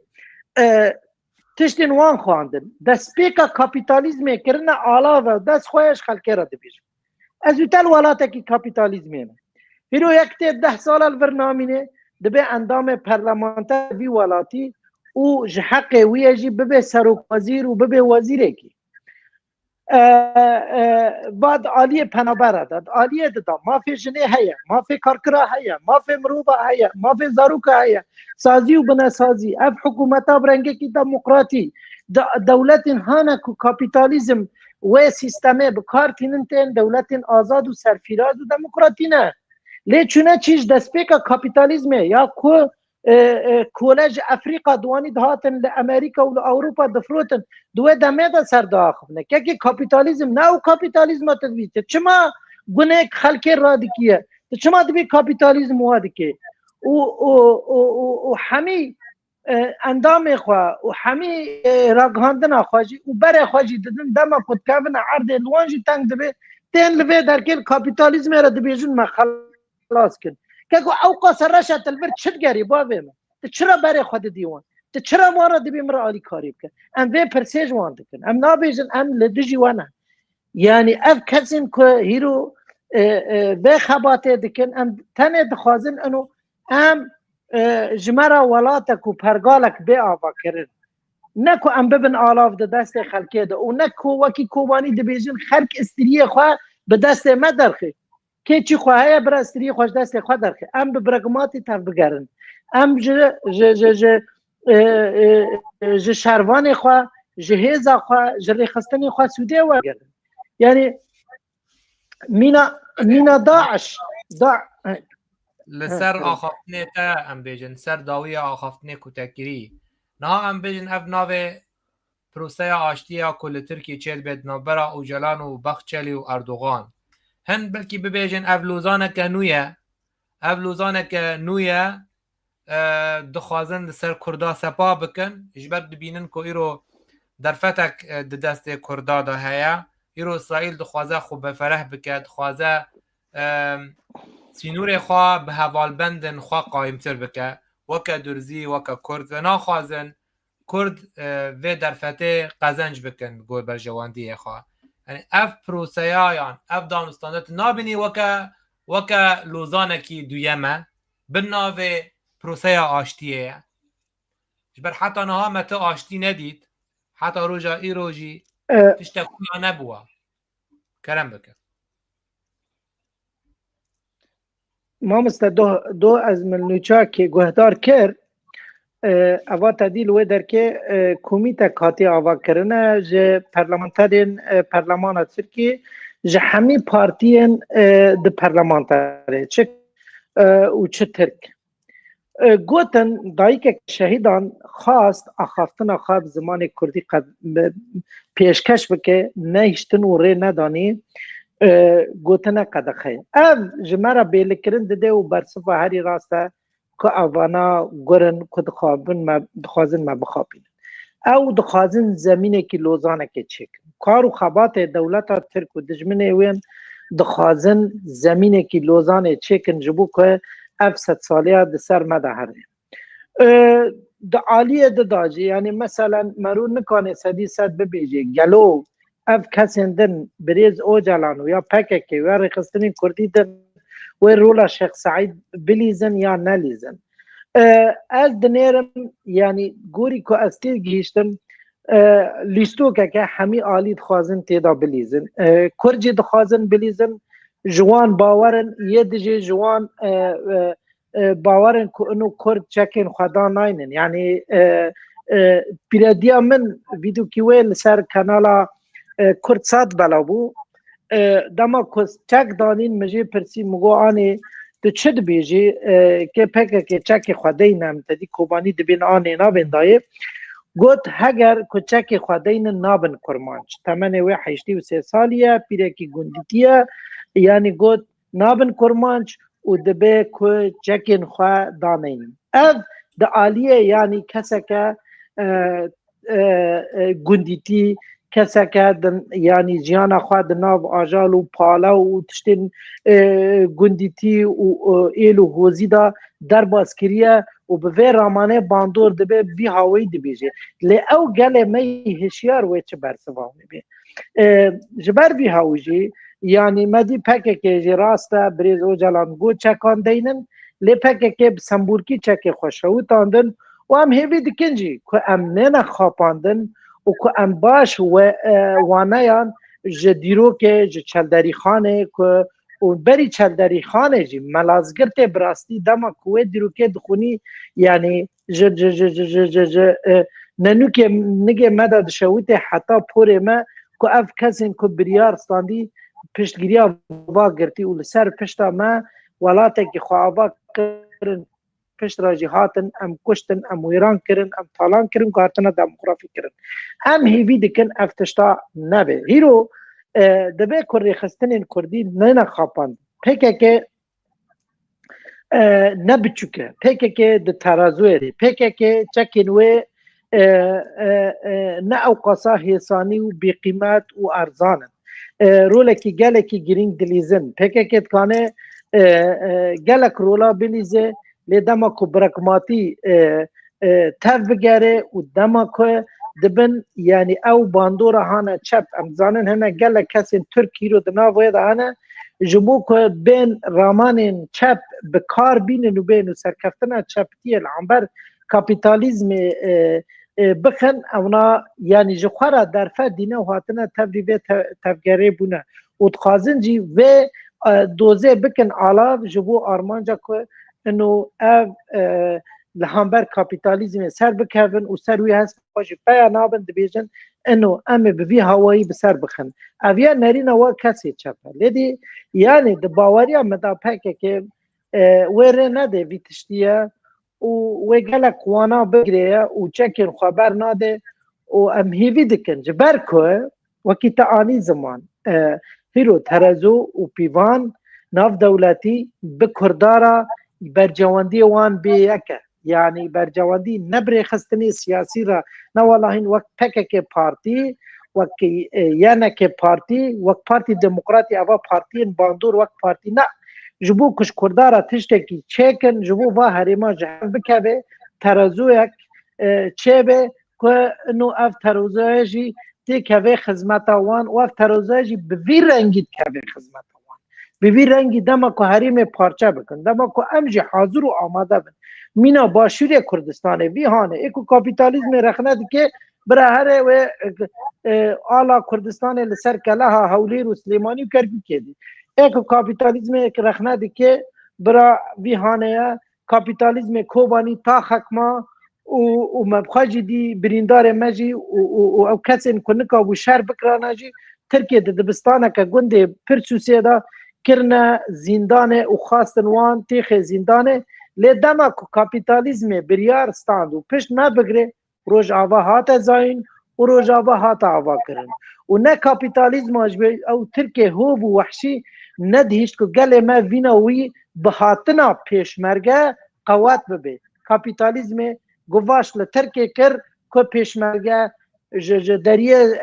تشتين وان خواندن دس بيكا كابيتاليزم كرنا علاوه دس خويش خلقه را دبيش از ويتال ولاتا كي كابيتاليزم هيرو يكتي 10 سال البرنامج دبي اندام برلمانتر بي ولاتي و جحق ويجي ببي سروك وزير و ببي وزيره كي بعد آلیه پنابره داد آلیه داد ما فی جنه هیا ما فی کارکرا هیا ما فی مروبا هیا ما فی زاروکا هیا سازی و بنا سازی اف حکومتا برنگه کی دموکراتی دولت هانا کو کاپیتالیزم و سیستمه بکارتینن دولت آزاد و سرفراز و دموکراتی نه لی چونه چیز دسپیکا کاپیتالیزمه یا کو کولج افریقا دوانی دهاتن لامریکا و لاوروپا دفروتن دوه دمه دا سر داخل که که کاپیتالیزم نه و کاپیتالیزم تدویته چما گونه خلک را دکیه چما دبی کاپیتالیزم وادی که و همی اندام خواه و همی راگهاندن خواهی و بره خواهی دادن دما پدکاون عرض لوانجی تنگ دبی تین لبه در که کاپیتالیزم را دبیجون ما خلاص کن که او قصر رشد البر چت گری بابه ما چرا برای خود دیوان چرا ما را دبی مرا عالی کاری بکن ام وی پرسیج وان دکن ام نابیجن ام لدجی وانا یعنی اف کسین که هیرو به خباته دکن ام تنه دخوازن انو ام جمرا ولاتا کو پرگالک به آوا کرن نکو ام ببن آلاف ده دست خلکه ده و نکو وکی کوبانی دبیجن خلک استریه خواه به دست ما درخی که چی خواهی برای استریه خوش دست خواه درخی ام به برگماتی تف بگرن ام جه شروان خواه جه هیزا خواه جه ریخستنی خواه سوده وگرن یعنی مینا داعش لسر آخافتنه تا ام بیجن سر داوی آخافتنه کتکیری نه ام بیجن اف ناوه پروسه آشتی کل ترکی چید بید نابرا اوجلان و بخچلی و اردوغان هن بلکی ببیجن اف لوزانه که نویه دخوازن سر کردا سپا بکن اجبر دبینن که ایرو در فتک دست کردا ده هیا ایرو اسرائیل دخوازه خوب بفرح بکد خوازه سینور خواه به حوالبندن خواه قایمتر بکه وکا درزی وکا کرد و ناخوازن کرد و در فتح قزنج بکن گوی بر جواندی خواه یعنی اف پروسیایان اف دانستانت نابینی وکا لوزانکی دویمه بناوه پروسه آشتیه جبر حتی نها مت آشتی ندید حتی روژا ای روژی تشتکویا نبوه کرم بکن ما مثل دو از ملنوچا که گوهدار کرد اوا تدیل و در که کمیته کاتی آوا کرنه جه پرلمانترین پرلمان ترکیه جه همی پارتین ده پرلمانتره چه و چه ترک گوتن دایی که شهیدان خواست آخافتن خواب زمان کردی پیشکش بکه نهشتن و ری ندانی گوتنه قدخه او جمعه بیل کرن دده و برصفه هری راسته که اوانا گرن که دخوازن ما بخوابین او دخوازن زمینه که لوزانه که چکن کار و خبات دولت ترک و دجمنه وین دخوازن زمینه که لوزانه چکن جبو که اف 100 سالیه ده سر مده هره ده عالیه ده داجی یعنی مثلا مرون نکانه صدی صد ببیجه گلو اف کسیندن بریز او جلانو یا پککی و رخستنی کردی دن و رولا شیخ سعید بلیزن یا نلیزن از دنیرم یعنی گوری که از تیر گیشتم لیستو که همی آلید خوازن تیدا بلیزن کرجی دخوازن بلیزن جوان باورن یه دیجی جوان باورن که انو کرد چکن خدا ناینن یعنی پیرادیا من ویدو کیوه لسر کانالا کرد ساد بلا بو دما کس چک دانین مجی پرسی مگو آنی تو چد بیجی که پکه که چک خدای نم تدی کوبانی دبین آنی نابین دایه گوت هگر کچک خداین نابن کرمانچ تمنه و 83 سالیه پیره کی گندیتیه یعنی گوت نابن کرمانچ و دبه کچکین خوا دانین اف د عالیه یعنی کسکه گندیتی کسکه یعنی جیانا خوا د ناو آجال و پالا و تشتین گندیتی و ایلو هوزی دا در باسکریه و به رامانه باندور دبه بی هاوی دبیجه لی او گله می هشیار وی چه برسوام بی جبر بی هاویجی یعنی مدی پکه که جی راسته بریز او جلان گو چکان دینن لی پکه که بسنبورکی چکه خوشهو تاندن و هم هیوی دکنجی که ام نین خواباندن و که ام باش و وانیان جدیرو که چلدری خانه که و بری چلدری خانه جی ملازگرت براستی دما کوه دیرو که دخونی یعنی ننو که نگه مدد شویت حتی پوره ما که اف کسین که بریار ستاندی پشتگیری آبا گرتی و لسر پشتا ما ولاته که خواه آبا کرن پشت راجی هاتن ام کشتن ام ویران کرن ام تالان کرن که هاتنا دموگرافی کرن ام هیوی دکن افتشتا نبه هیرو دبه کردی خستن کردی نه خواپاند پکه که نبچوکه پکه که د ترازوی دی پکه که چکین و نه اوقاسا حسانی و بی قیمت و ارزانن رولکی گلکی گرینگ دلیزن پکه که تکانه گلک رولا بلیزه لی دما که برکماتی تف بگره و دما که دبن یعنی او باندور هانه چپ امزانن هنه گله کسی ترکی رو دناوی ده هنه جمو که بین رامان چپ بکار بینن و بین و سرکفتن چپتی العنبر کپیتالیزم بخن اونا یعنی جخورا در فدینه و هاتنه تبریبه تفگره بونه و تخازن جی و دوزه بکن علاف جبو آرمانجا که انو او لهامبر کپیتالیزم سر بکوین و سر وی هست باشی پیا نابن دبیجن انو امه بوی هوایی بسر بخن اویا نرین و کسی چپه لیدی یعنی د باوریا مدا پکه که ویره نده وی تشتیه و وی گلک وانا بگریه و چکن خبر نده و ام هیوی دکن جبر که وکی تعانی زمان هیرو ترزو و پیوان ناف دولتی بکردارا برجواندی وان بیکه یعنی برجواندی نبره خستنی سیاسی را نه والله این وقت پکه که پارتی وقت یعنی که پارتی وقت پارتی دموکراتی اوا پارتی باندور وقت پارتی نه جبو کش کردارا تشته کی چکن جبو با هریما جهر بکوه ترازو یک چه به که نو اف ترازو جی تی کوه خدمت وان و اف ترازو جی بوی رنگید کوه خدمت وان بوی رنگی دما که حریم پارچه بکن دما که امجی حاضر و آماده بن مینا باشوری کردستان ویهانه ایکو کاپیتالیزم رخنه که برای هر و آلا کردستان لسر کلاها حولیر و سلیمانی کرد کردی ایکو کاپیتالیزم رخنه که برای ویهانه کاپیتالیزم کوبانی تا حکما و مبخواجی دی بریندار مجی و کسی کنکا و شهر بکرانه جی ترکیه دبستانه که گنده پرسوسیه دا کرنه زندانه و خواستن وان تیخ زندانه لی دما که کپیتالیزم بریار ستاند و پشت ما بگره روش آوا هات زاین و روش آوا هات آوا کرن و نه کپیتالیزم آجبه او ترکیه هوب و وحشی ندهیشت که گل ما ویناوی بهاتنا پیشمرگه قوات ببه کپیتالیزم گواش لترکیه کر که پیشمرگه دریه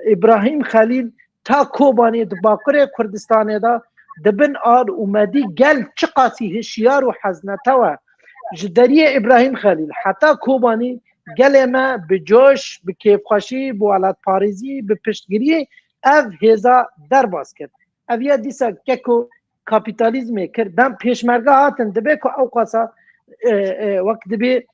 ابراهیم خلیل تا کوبانی دباکر کردستانه دا دبن آر اومدی گل چقاسی هشیار و حزنته و جدریه ابراهیم خلیل حتی کوبانی گل ما به جوش به کیفخوشی به ولاد پاریزی به پشتگیری او هزا در باز کرد اویا دیسا که کاپیتالیزم کرد دم پیشمرگه هاتن دبه که او قاسا وقت دبه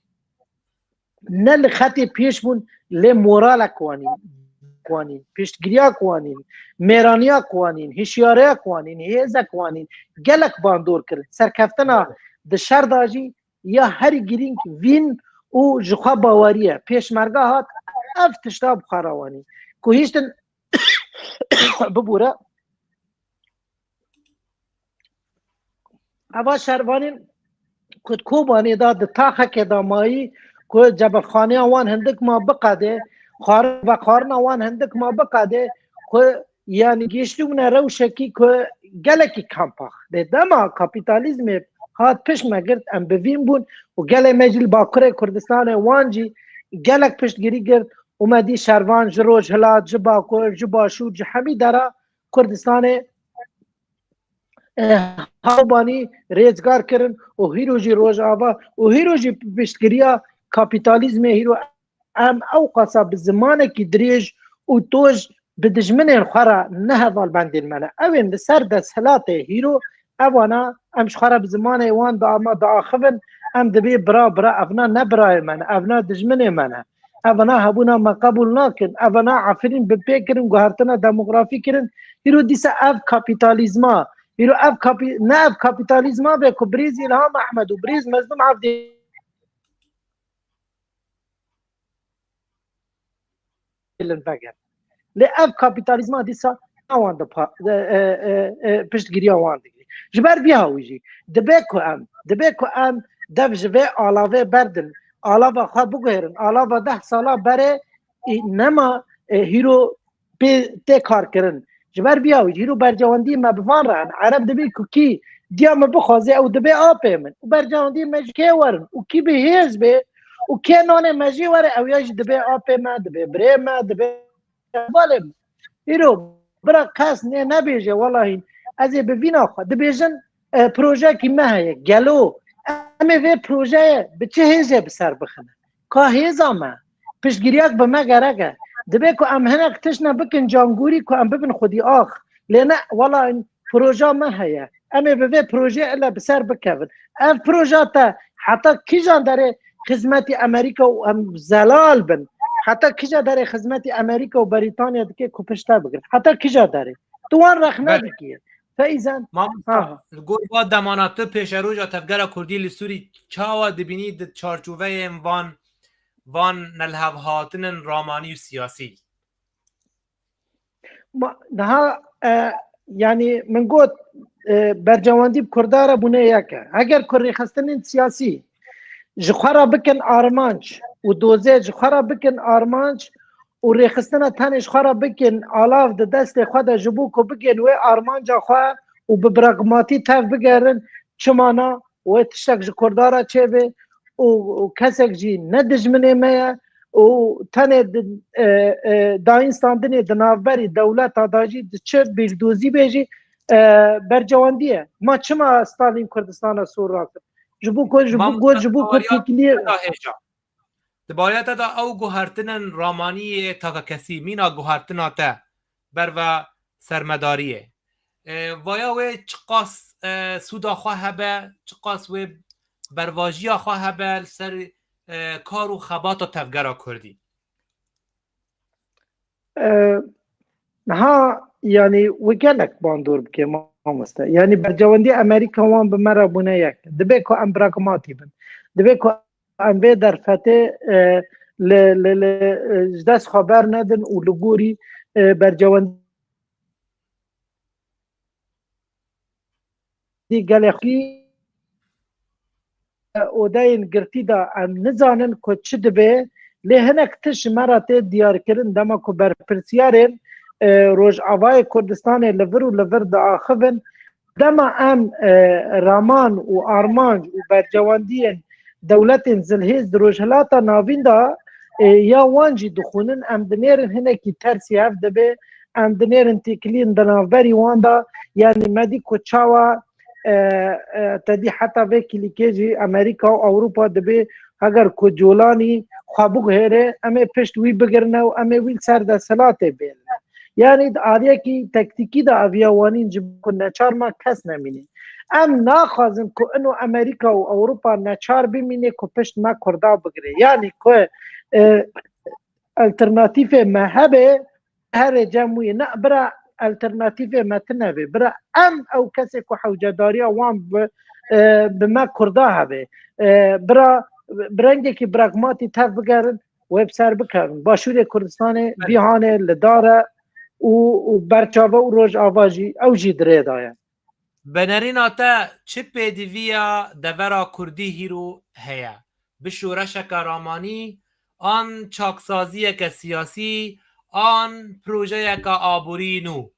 نه لخط پیش بون لی مورال قوانین پیشتگیریا قوانین میرانیا قوانین هشیاریا قوانین هیزا قوانین گلک باندور کرد سرکفتنا د شر داجی یا هر گیرینگ وین او جخوا باوریه پیشمرگه هات اف تشتا بخاروانی که هیچتن ببوره اوا شروانین کد کوبانی داد تاخه که دامایی که جب خانه وان هندک ما بقاده خار و خارنا وان هندک ما بقاده که یعنی گیشتون روشکی که گلکی کمپاخ ده دما کاپیتالیزم هات پیش مگرد ام بوین بون و گل مجل باکره کردستان وانجی گلک پشتگیری گرد اومدی شروان جروج هلات جباکر جباشو جهمی دارا کردستان هاوبانی ریزگار کرن و هیروجی روز آوا و هیروجی پشتگیریا کاپیتالیزم هیرو ام او قصا بزمانه کی دریج و توج بدجمن خورا نه وال بندین منه اوین لسر دست هلات هیرو اوانا امش خورا بزمانه وان دا اما دا آخفن ام دبی برا افنا نبرای منه افنا دجمن منه افنا هبونا ما قبول ناکن افنا عفرین بپی کرن گوهرتنا دموغرافی کرن هیرو دیسا اف کاپیتالیزما هیرو نه اف کاپیتالیزما به که بریز الهام احمد و بریز مظلوم عبدی بگر لی اف کاپیتالیزما دیسا اوان دا پشتگیری اوان دیگری جبر بیاویجی دبه که ام دف جوه آلاوه بردن آلاوه خواه بگوهرن آلاوه 10 ساله بره نما هیرو تی کار کرن جبر بیاویجی هیرو برجواندی ما بفان رهن عرب دبی که کی دیا ما بخوازه او دبه آپه من و برجواندی مج که ورن و کی به هیز به و کی نانه مجی وره او یاج دبه آپه ما دبه بره ما دبه بالم هیرو برا کس نه نبیجه والله از ببینا خوا دبیجن پروژه کی مهیه گلو امی وی پروژه به چه هیزه بسر بخنه که هیزا ما پشگیریاک به ما گرگه دبی که ام هنک تشنا بکن جانگوری که ام ببین خودی آخ لینه والله این پروژه مهیه امی وی پروژه الا بسر بکن اف پروژه تا حتی کی جان داره خدمتی امریکا و ام زلال بن حتی کی جا داره خدمتی امریکا و بریتانیا دکه که پشتا بگرد حتی کی جا داره توان رخ ندکیه فایزن گوی با دمانات پیش رو جا تفگر کردی لسوری چاوا دبینی د چارچوبه وان نلهو هاتن رامانی و سیاسی نه یعنی من گوت برجواندی کرداره بونه یکه اگر کری خستنین سیاسی جخورا بکن آرمانج و دوزه جخورا بکن آرمانج و ریخستنا تنش خورا بکن آلاف ده دست خود جبو که بکن و آرمانجا خواه و ببرگماتی تف بگرن چمانا و تشتک جی کردارا چه به و کسک جی ندجمنه میا و تنه داینستاندنه دنافبری دولت داجی چه بیجدوزی بیجی برجواندیه ما چما ستالین کردستان سور را کرد جبو کو تیکلی دبایت دا او گوهرتنن رامانی تا کسی مینا گوهرتنا تا بر و سرمداریه ویا و چقاس سودا خواه هبه چقاس و برواجی خواه هبه سر کار و خبات و تفگرا کردی ها یعنی وگلک باندور بکه ما مسته یعنی برجواندی امریکا وان به مرا بونه یک دبه که ام براگماتی بن دبه که ام به در فتح دست خبر ندن و لگوری برجواندی گلخی او داین گرتی دا ام نزانن که چه دبه لهنک تش مرات دیار کرن دما که بر پرسیارن روز آوای کردستان لور و لور دا آخفن دما ام رامان و آرمانج و برجواندین دولت زلهیز دروج هلاتا ناوین دا یا وانجی دخونن ام دنیرن هنکی ترسی هف دبه ام دنیرن تیکلین دنافبری وان دا یعنی مدی کچاوا تدی حتی وکی لیکیجی امریکا و اوروپا دبه اگر کجولانی خوابوگ هره امه پشت وی بگرنه و امه ویل سر دا سلاته بیلنه یعنی آریکی تکتیکی دا اویاوانین جب نچار ما کس نمینه ام ناخوازن که انو امریکا و اوروپا نچار بمینه که پشت ما کردا بگره یعنی که الترناتیف مهبه هر جمعی نه برا الترناتیف متنبه برا ام او کسی که حوجداری وان به ما کردا هبه برا برنگی که براغماتی تف بگرن ویب سر بکرن باشور کردستان بیهانه لداره و برچاوه و روش آواجی او جی دره دایم بنرین تا چه پیدویا دورا کردی هیرو هیا بشورشک رامانی آن چاکسازی که سیاسی آن پروژه که آبوری نو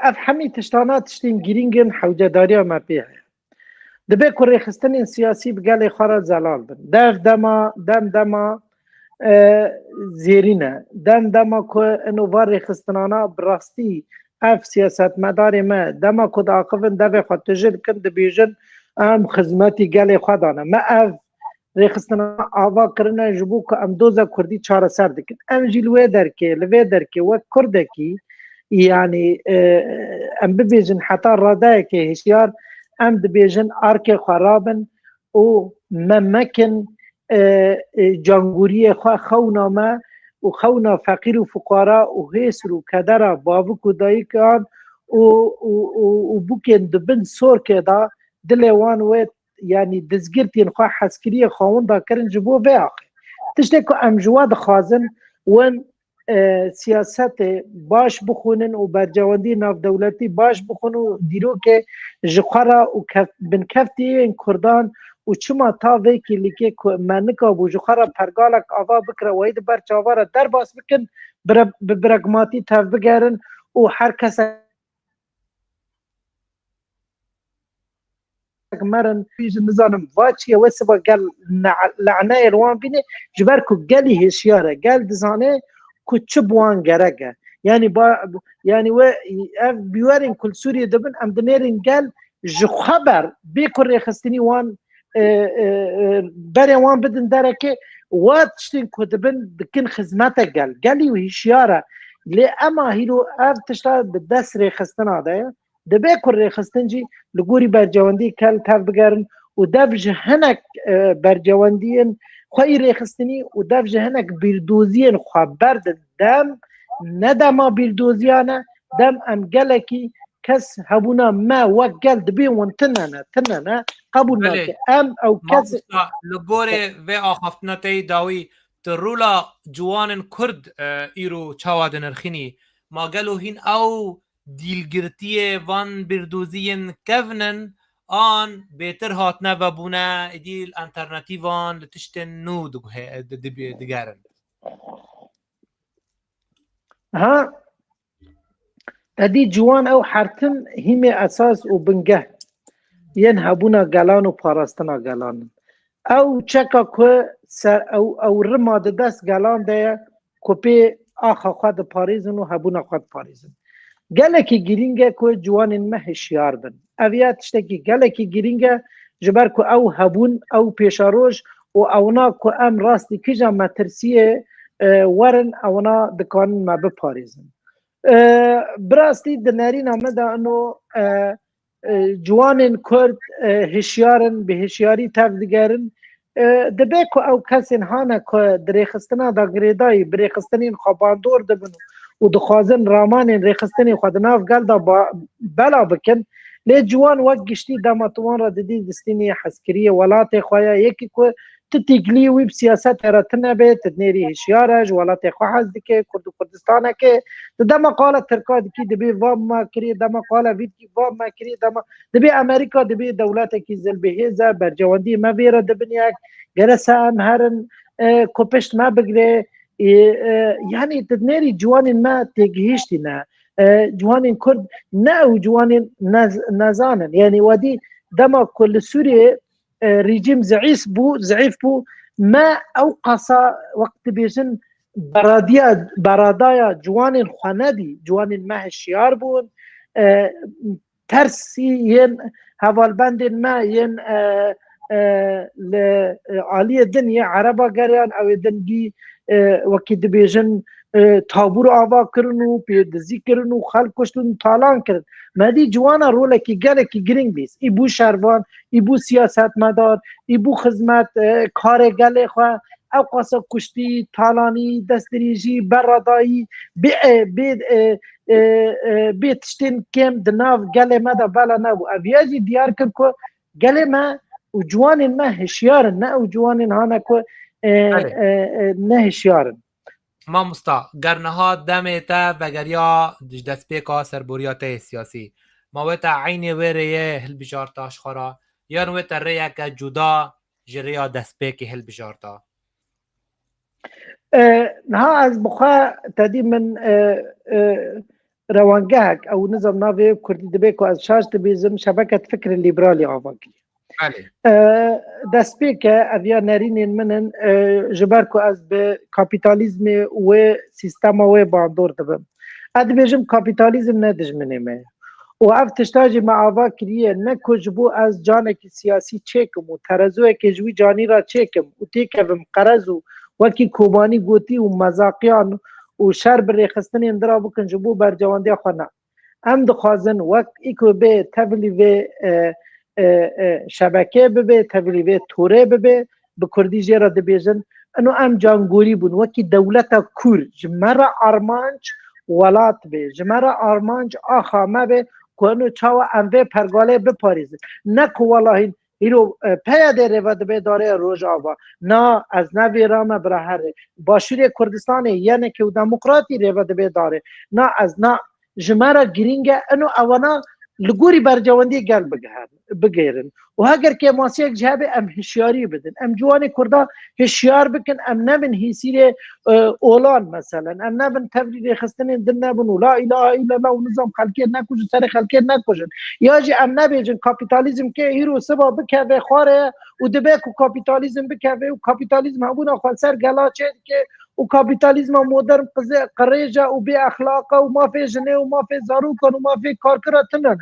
اف همی تشتانات تشتین گیرینگن حوجه داری ما پیه دبی کره خستن سیاسی بگل خارا زلال بن دم زیرینه دم که انو وار خستنانا براستی اف سیاست مدار ما دم که داقفن دو خود تجل کن دبیجن ام خدمتی گل خودانه ما اف ریخستنا آوا کرنه جبو که ام دوزا کردی چاره سر دکن ام جلوه درکه و کردکی یعنی ام ببیجن حتی رادای که هشیار ام دبیجن آرک خرابن و ممکن جانگوری خونا ما و خونا فقیر و فقرا و هیسر و کدر بابک و دایی کان و بوکن دبن سور که دا دلوان و یعنی دزگرتین خواه حسکری خواهون دا کرن جبو بیاقی تشتی که ام جواد خوازن ون سیاست باش بخونن و برجواندی ناف دولتی باش بخونن و دیرو که جخورا و بنکفتی این کردان و چما تا ویکی لیکی که منکا و جخورا پرگالک آوا بکره و اید برچاوارا در باس بکن برگماتی تف بگرن و هر کس مرن فيج نظام فاتشي وسبا قال لعناي روان بيني جبركو قالي هشياره قال دزانه كتشبوان غرقه يعني يعني و بيورين كل سوريا دبن ام دنيرين قال جو خبر بيكر خستني وان بري وان بدن دركه واتشتين كدبن دكن خدمته قالي وهشياره لي اما هيرو اف تشتا بدسري خستنا ده دبی کره خستنجی لگوری برجواندی کل تف بگرن و دف جهنک برجواندین خواهی ریخستنی و دف جهنک بیردوزین خواه برد دم ندما بیردوزیانه دم ام گلکی کس هبونا ما وقل دبی وان تننه قبول ناکه ام او کس لگوری و آخفتناتی داوی ترولا جوان کرد ایرو چاواد نرخینی ما گلو هین او دیلگرتی وان بردوزین کونن آن بهتر هاتنه و بونه دیل انترناتیوان لتشتن نو دگرن ها ادی جوان او حرتن هیمه اساس و بنگه ین هبونا گلان و پاراستنا گلان او چکا که او رما دست گلان ده کپی آخا خود پاریزن و هبونا خود پاریزن گلکی گرینگه که جوان ما هشیار بن اویات شتکی گلکی گرینگه جبر که او هبون او پیشاروش و اونا که ام راستی کجا مترسیه ورن اونا دکان ما بپاریزن براستی دناری نامه دا انو جوان کرد هشیارن به هشیاری تفدگرن دبه که او کسین هانه که دریخستنا دا گریدایی بریخستنین خواباندور دبنو و دخوازن رامان ریخستنی خود ناف گل دا بلا بکن لی جوان وقت گشتی داماتوان را دیدی دستینی حسکری ولات خوایا یکی که تتیگلی ویب سیاست را تنبه تدنیری هشیارش ولات خواه حز دیگه کردستانه که دما قاله ترکا دیگه دبی وام ما کری دما قاله ویدکی وام ما کری دبی امریکا دبی دولت که زلبهیزه برجواندی ما بیره دبنیک گرسه هم هرن کپشت ما بگره يعني تدنيري جوان ما تجهيشتنا جوان كرد ناو جوان نازانا يعني ودي دما كل سوريا ريجيم زعيف بو ما اوقص وقت بيجن برادايا جوان خندي جوان ما هشيار بون ترسي ين هوالبند ما ين لعالية الدنيا عربا قريان او دنجي وكي دبيجن تابور آوا کرن و پیدزی کرن و خلق کشتن تالان کرن مدی جوانا روله کی گله کی گرینگ بیس ای بو شروان ای بو سیاست مدار ای بو خدمت کار گله خواه او قاسا کشتی تالانی دستریجی برادایی بی تشتین کم دناف گله مدا بالا نبو اویاجی دیار کرد که گله ما و جوانین ما هشیارن نه و جوانین هانا که نه هشیارن ما مستا گرنها دمه تا بگریا دست پیکا سربوریات سیاسی ما ویتا عین ویره هل بجارتاش خورا یا ویتا ریا که جدا جریا دست پیکی هل بجارتا نها از بخوا تدی من روانگهک او نظام ناوی کردی دبی که از شاش دبیزم شبکت فکر لیبرالی آواگی دست پیکه اویا نرینین منن جبر که از به کپیتالیزم و سیستم و باندور دبم اد بیجم کپیتالیزم ندجمنه مه و اف تشتاجی معاوا کریه نکجبو از جانک سیاسی چکم و ترزوه که جوی جانی را چکم و تیکم قرزو وکی کوبانی گوتی و مزاقیان و شر بریخستن اندرا بکن جبو بر جواندی خوانا ام دخوازن وک ایکو به تبلی به شبکه ببه تبلی به توره ببه بکردی جیرا دبیجن انو ام جانگوری بون وکی دولتا کور جمرا آرمانج ولات به جمرا آرمانج آخا ما به کنو چاوا ام به پرگاله بپاریزن نکو والله ایرو پیاده رواد به داره روز آوا نه از نوی رام برهره باشوری کردستان یعنی که دموکراتی رواد به داره نه از نه جمرا گرینگه انو اوانا لگوری برجواندی گل بگیرن و اگر که ماسی یک جهبه ام هشیاری بدن ام جوان کردا هشیار بکن ام نبن هیسیر اولان مثلا ام نبن تبریر خستن دن نبن لا اله الا الله و نظام خلقی نکوشن سر خلقی نکوشن یا جی ام نبیجن کپیتالیزم که هیرو سبا بکوه خواره و دبیکو کپیتالیزم بکوه و کپیتالیزم همون خالصر گلا چه که و کپیتالیزم مدرن قریجا و بی اخلاقه و ما فی جنه و ما فی زاروکن و ما فی کارکراتنن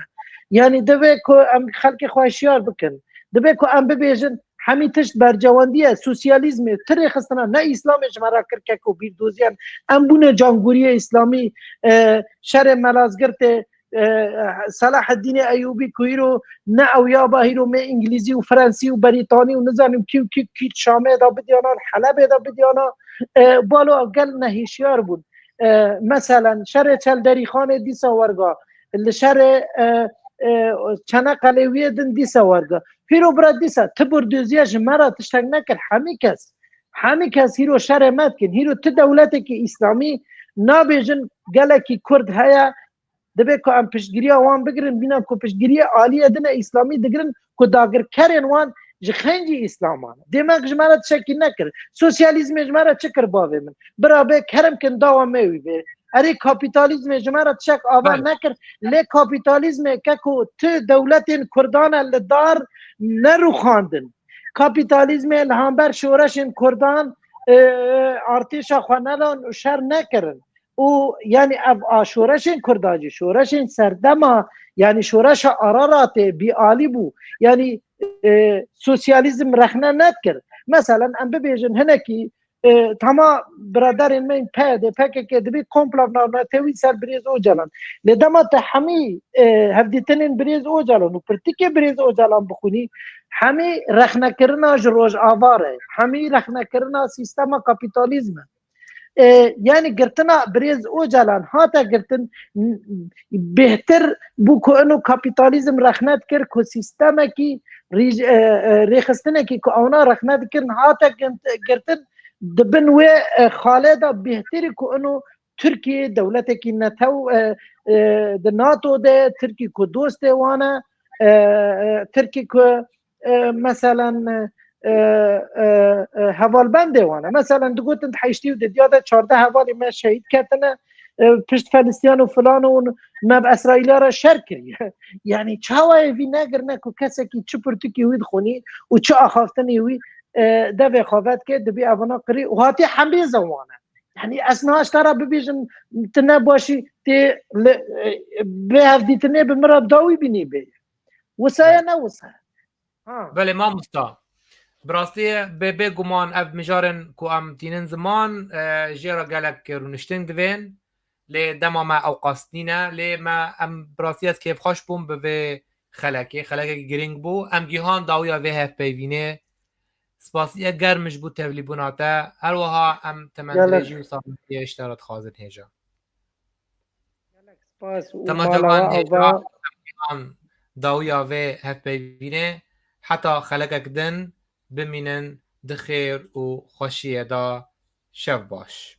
یعنی دوی که ام خلق خواهشیار بکن دوی که ام ببیجن همی تشت برجواندیه سوسیالیزم تری خستنا نه اسلام جمعه کرکه که بیر دوزیان ام بونه جانگوری اسلامی شر ملازگرت صلاح الدین ایوبی که هیرو نه او یا با هیرو می انگلیزی و فرانسی و بریتانی و نزانیم کی شامه دا بدیانا حلبه دا بدیانا بالو اقل نهیشیار بود مثلا شر چلدری خانه دیسا ورگا شر چنه قلیویه دن دیسا ورگا هیرو برا دیسا تبر دوزیاش مرا تشتنگ نکر همی کس هیرو شر مد کن هیرو ت دولتی که اسلامی نابیجن گله کی کرد هیا دبی که ام پشتگیری وان بگیرن بینم که پشتگیری عالیه دن اسلامی دگرن که داگر کرن وان جخنجی اسلامان دماغ جمارت شکی نکر سوسیالیزم جمارت چکر باوی من برابر کرم کن داوا میوی بی اری کپیتالیزم جمارت شک آوا نکر لی کپیتالیزم که تو دولت کردان لدار نرو خواندن کپیتالیزم لهانبر شورش کردان ارتش خوانلان شر نکرن او یعنی اب شورش کرداجی شورش سردما یعنی شورش آرارات بی عالی بو یعنی سوسیالیزم رخنه نکرد مثلا ام ببیجن هنکی تمام برادرین من پیاده که دبی کمپلاف ناتوی سر بریز او جلان لدما تحمی هفدیتنین بریز او جلان و پرتیک بریز او جلان بخونی همی رخنه کرنا جروج آواره همی رخنه کرنا سیستم کپیتالیزم یعنی گرتنا بریز او جلان هاتا گرتن بهتر بو که انو کپیتالیزم رخنت کرد که سیستم کی ریخستنه کی که اونا رخنت کرن هاتا گرتن دبن و خالدا بهتری که انو ترکیه دولت کی نتو د ناتو ده ترکیه که دوست وانا ترکیه که مثلا هوال بنده وانه مثلا دگوتن حیشتی و دیاده 14 هوالی ما شهید کردنه پشت فلسطین و فلان و ما به اسرائیل را شر کردی یعنی چاوه وی نگر نکو کسی که چه پرتوکی وید خونی و چه آخافتنی وی دوی خوابت که دبی اونا قری و هاتی حمیز وانه یعنی اسناش ترا ببیجن تنه باشی تی به هفدیتنه به مرا داوی بینی بی وسایه نه وسایه بله ما مستا براستی به گمان اف مجارن کو ام تینن زمان جیرا گلک رونشتن دوین لی دما ما او قاستنینه لی ما ام براستی از کیف خوش بوم به خلکه گرینگ بو ام گیهان داویا به هف پیوینه سپاسیه گرمش بود تولیبوناته هر وها ام تمندرجی و صابتی اشترات خازن هجا سپاس و تمجوان مالاوا هجا او داویا به هف پیوینه حتی خلکک دن بمینن دخیر و خوشیه دا شب باش